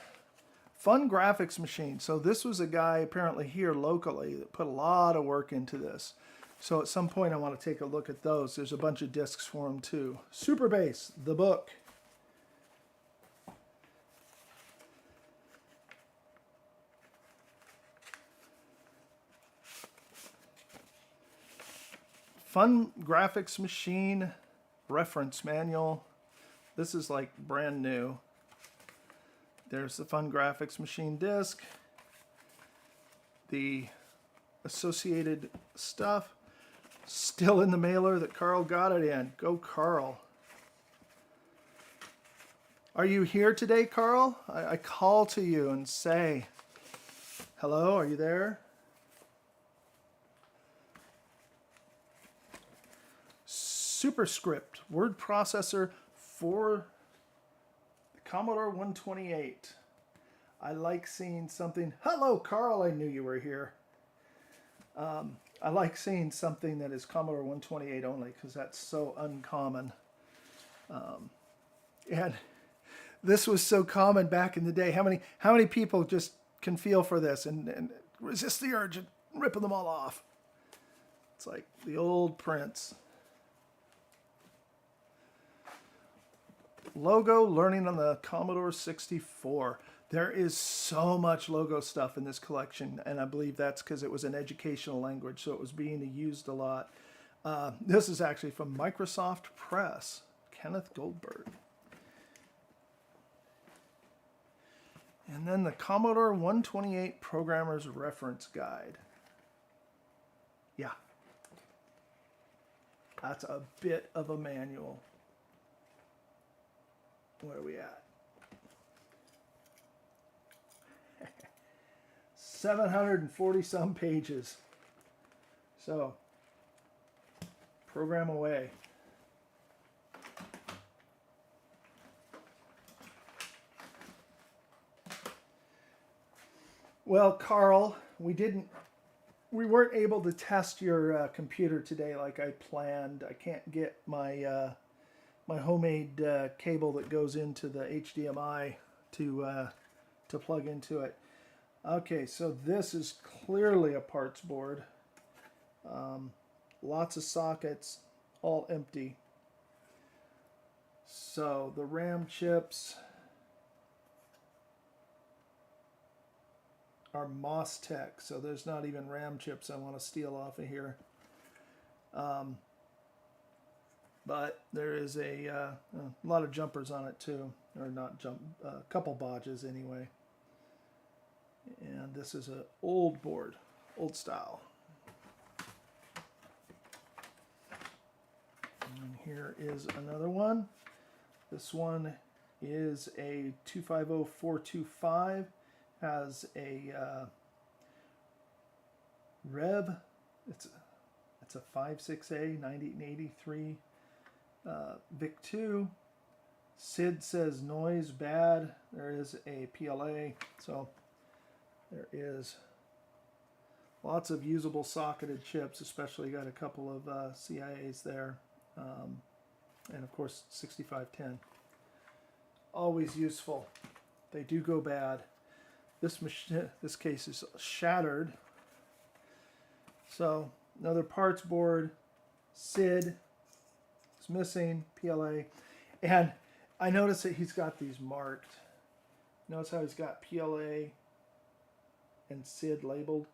[SPEAKER 1] Fun graphics machine. So this was a guy apparently here locally that put a lot of work into this. So at some point I want to take a look at those. There's a bunch of discs for them too. Super Bass, the book. Fun graphics machine reference manual. This is like brand new. There's the Fun Graphics machine disc. The associated stuff. Still in the mailer that Carl got it in. Go Carl. Are you here today, Carl? I call to you and say, hello, are you there? Superscript word processor for the Commodore 128. I like seeing something. Hello, Carl. I knew you were here. I like seeing something that is Commodore 128 only because that's so uncommon. And this was so common back in the day. How many people just can feel for this and resist the urge of ripping them all off? It's like the old Prince. Logo learning on the Commodore 64. There is so much logo stuff in this collection, and I believe that's because it was an educational language, so it was being used a lot. This is actually from Microsoft Press, Kenneth Goldberg. And then the Commodore 128 Programmer's Reference Guide. Yeah. That's a bit of a manual. Where are we at? 740 some pages. So, program away. Well, Carl, we weren't able to test your computer today like I planned. I can't get my my homemade cable that goes into the HDMI to plug into it. Okay, so this is clearly a parts board. Lots of sockets, all empty. So the RAM chips are MOSTEC, so there's not even RAM chips I want to steal off of here. But there is a lot of jumpers on it too, or not a couple bodges anyway. And this is an old board, old style. And here is another one. This one is a 250425, has a it's a 56A 1983 VIC-2. SID says noise bad. There is a PLA, so there is lots of usable socketed chips, especially got a couple of CIAs there, and of course 6510. Always useful. They do go bad. This case is shattered. So another parts board, SID is missing, PLA, and I noticed that he's got these marked. Notice how he's got PLA and SID labeled.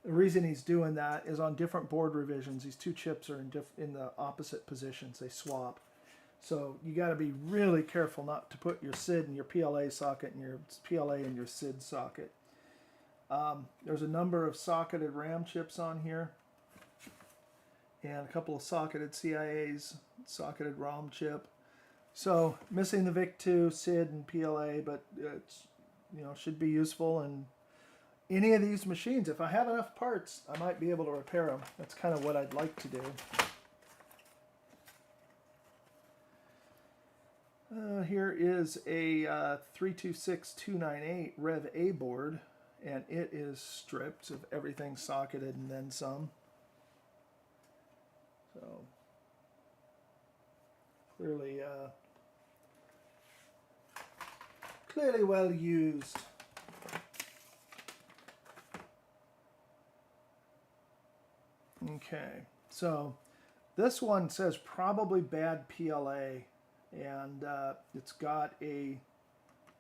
[SPEAKER 1] The reason he's doing that is on different board revisions, these two chips are in the opposite positions. They swap. So you got to be really careful not to put your SID in your PLA socket and your PLA in your SID socket. There's a number of socketed RAM chips on here, and a couple of socketed CIAs, socketed ROM chip. So missing the VIC-2, SID, and PLA, but it's, you know, should be useful. And any of these machines, if I have enough parts, I might be able to repair them. That's kind of what I'd like to do. Here is a 326298 Rev A board, and it is stripped of everything socketed and then some. So clearly well used. Okay, so this one says probably bad PLA, and it's got a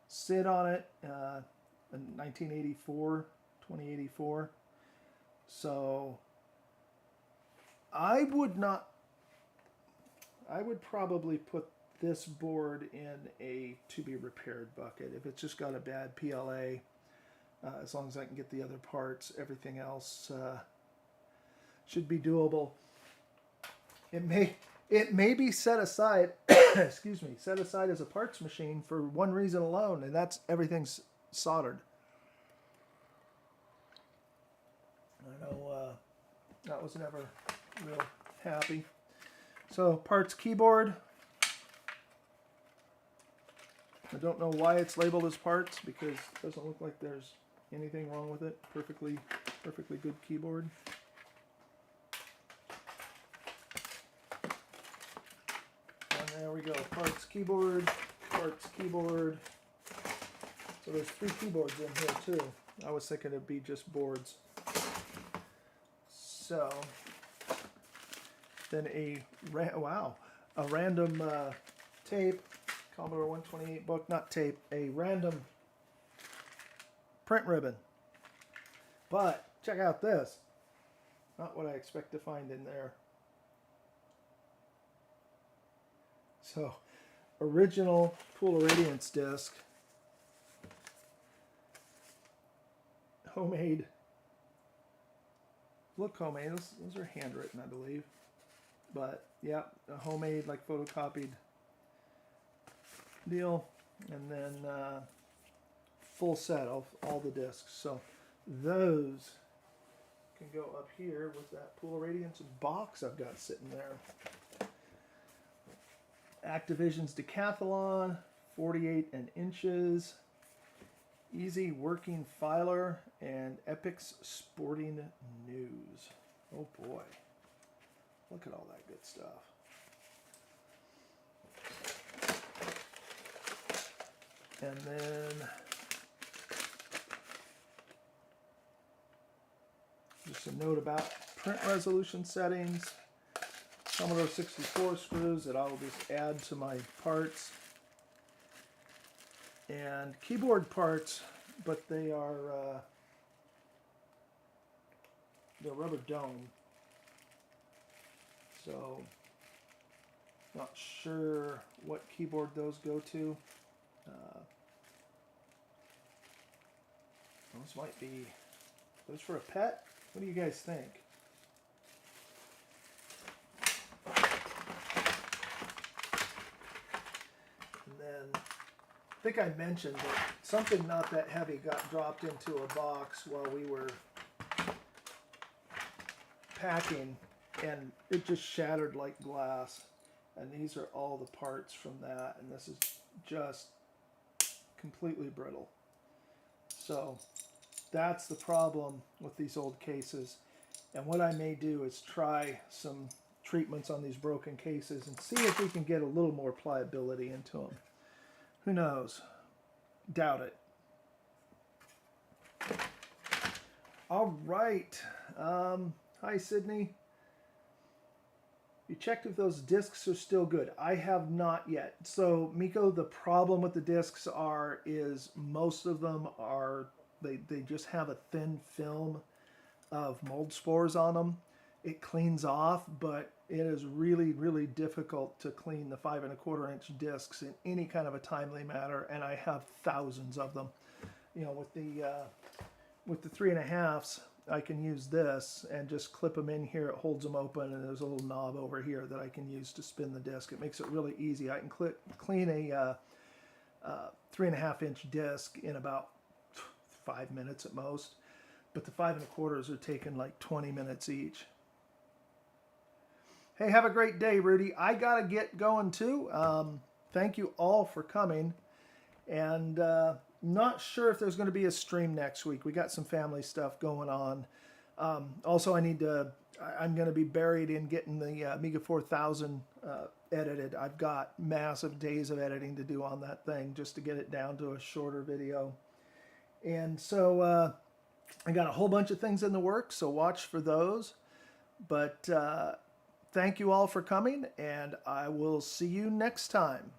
[SPEAKER 1] SID on it, a 1984, 2084. So I would probably put this board in a to be repaired bucket. If it's just got a bad PLA, as long as I can get the other parts, everything else should be doable. It may be set aside, excuse me, set aside as a parts machine for one reason alone, and that's everything's soldered. I know that was never real happy. So parts keyboard. I don't know why it's labeled as parts, because it doesn't look like there's anything wrong with it. Perfectly good keyboard. And there we go. Parts keyboard, parts keyboard. So there's 3 keyboards in here too. I was thinking it'd be just boards. So then a random tape, Commodore 128 book, not tape, a random print ribbon. But check out this. Not what I expect to find in there. So, original Pool of Radiance disc. Homemade. Look homemade. Those are handwritten, I believe. But, yeah, a homemade, like photocopied deal. And then full set of all the discs. So, those can go up here with that Pool of Radiance box I've got sitting there. Activision's Decathlon, 48 inches, Easy Working Filer, and Epic's Sporting News. Oh boy, look at all that good stuff. And then just a note about print resolution settings. Commodore 64 screws that I'll just add to my parts. And keyboard parts, but they are they're rubber dome. So, not sure what keyboard those go to. Those might be those for a pet. What do you guys think? think I mentioned that something not that heavy got dropped into a box while we were packing, and it just shattered like glass. And these are all the parts from that, and this is just completely brittle. So that's the problem with these old cases. And what I may do is try some treatments on these broken cases and see if we can get a little more pliability into them. Who knows? Doubt it. All right. Hi, Sydney. You checked if those discs are still good. I have not yet. So, Miko, the problem with the discs is most of them are, they just have a thin film of mold spores on them. It cleans off, but it is really, really difficult to clean the 5 1/4 inch discs in any kind of a timely manner, and I have thousands of them. You know, with the 3 1/2s, I can use this and just clip them in here. It holds them open, and there's a little knob over here that I can use to spin the disc. It makes it really easy. I can clean a 3 1/2 inch disc in about 5 minutes at most, but the 5 1/4s are taking like 20 minutes each. Hey, have a great day, Rudy. I gotta get going too. Thank you all for coming, and not sure if there's going to be a stream next week. We got some family stuff going on. Also, I'm going to be buried in getting the Amiga 4000 edited. I've got massive days of editing to do on that thing just to get it down to a shorter video. And so I got a whole bunch of things in the works, so watch for those. But thank you all for coming, and I will see you next time.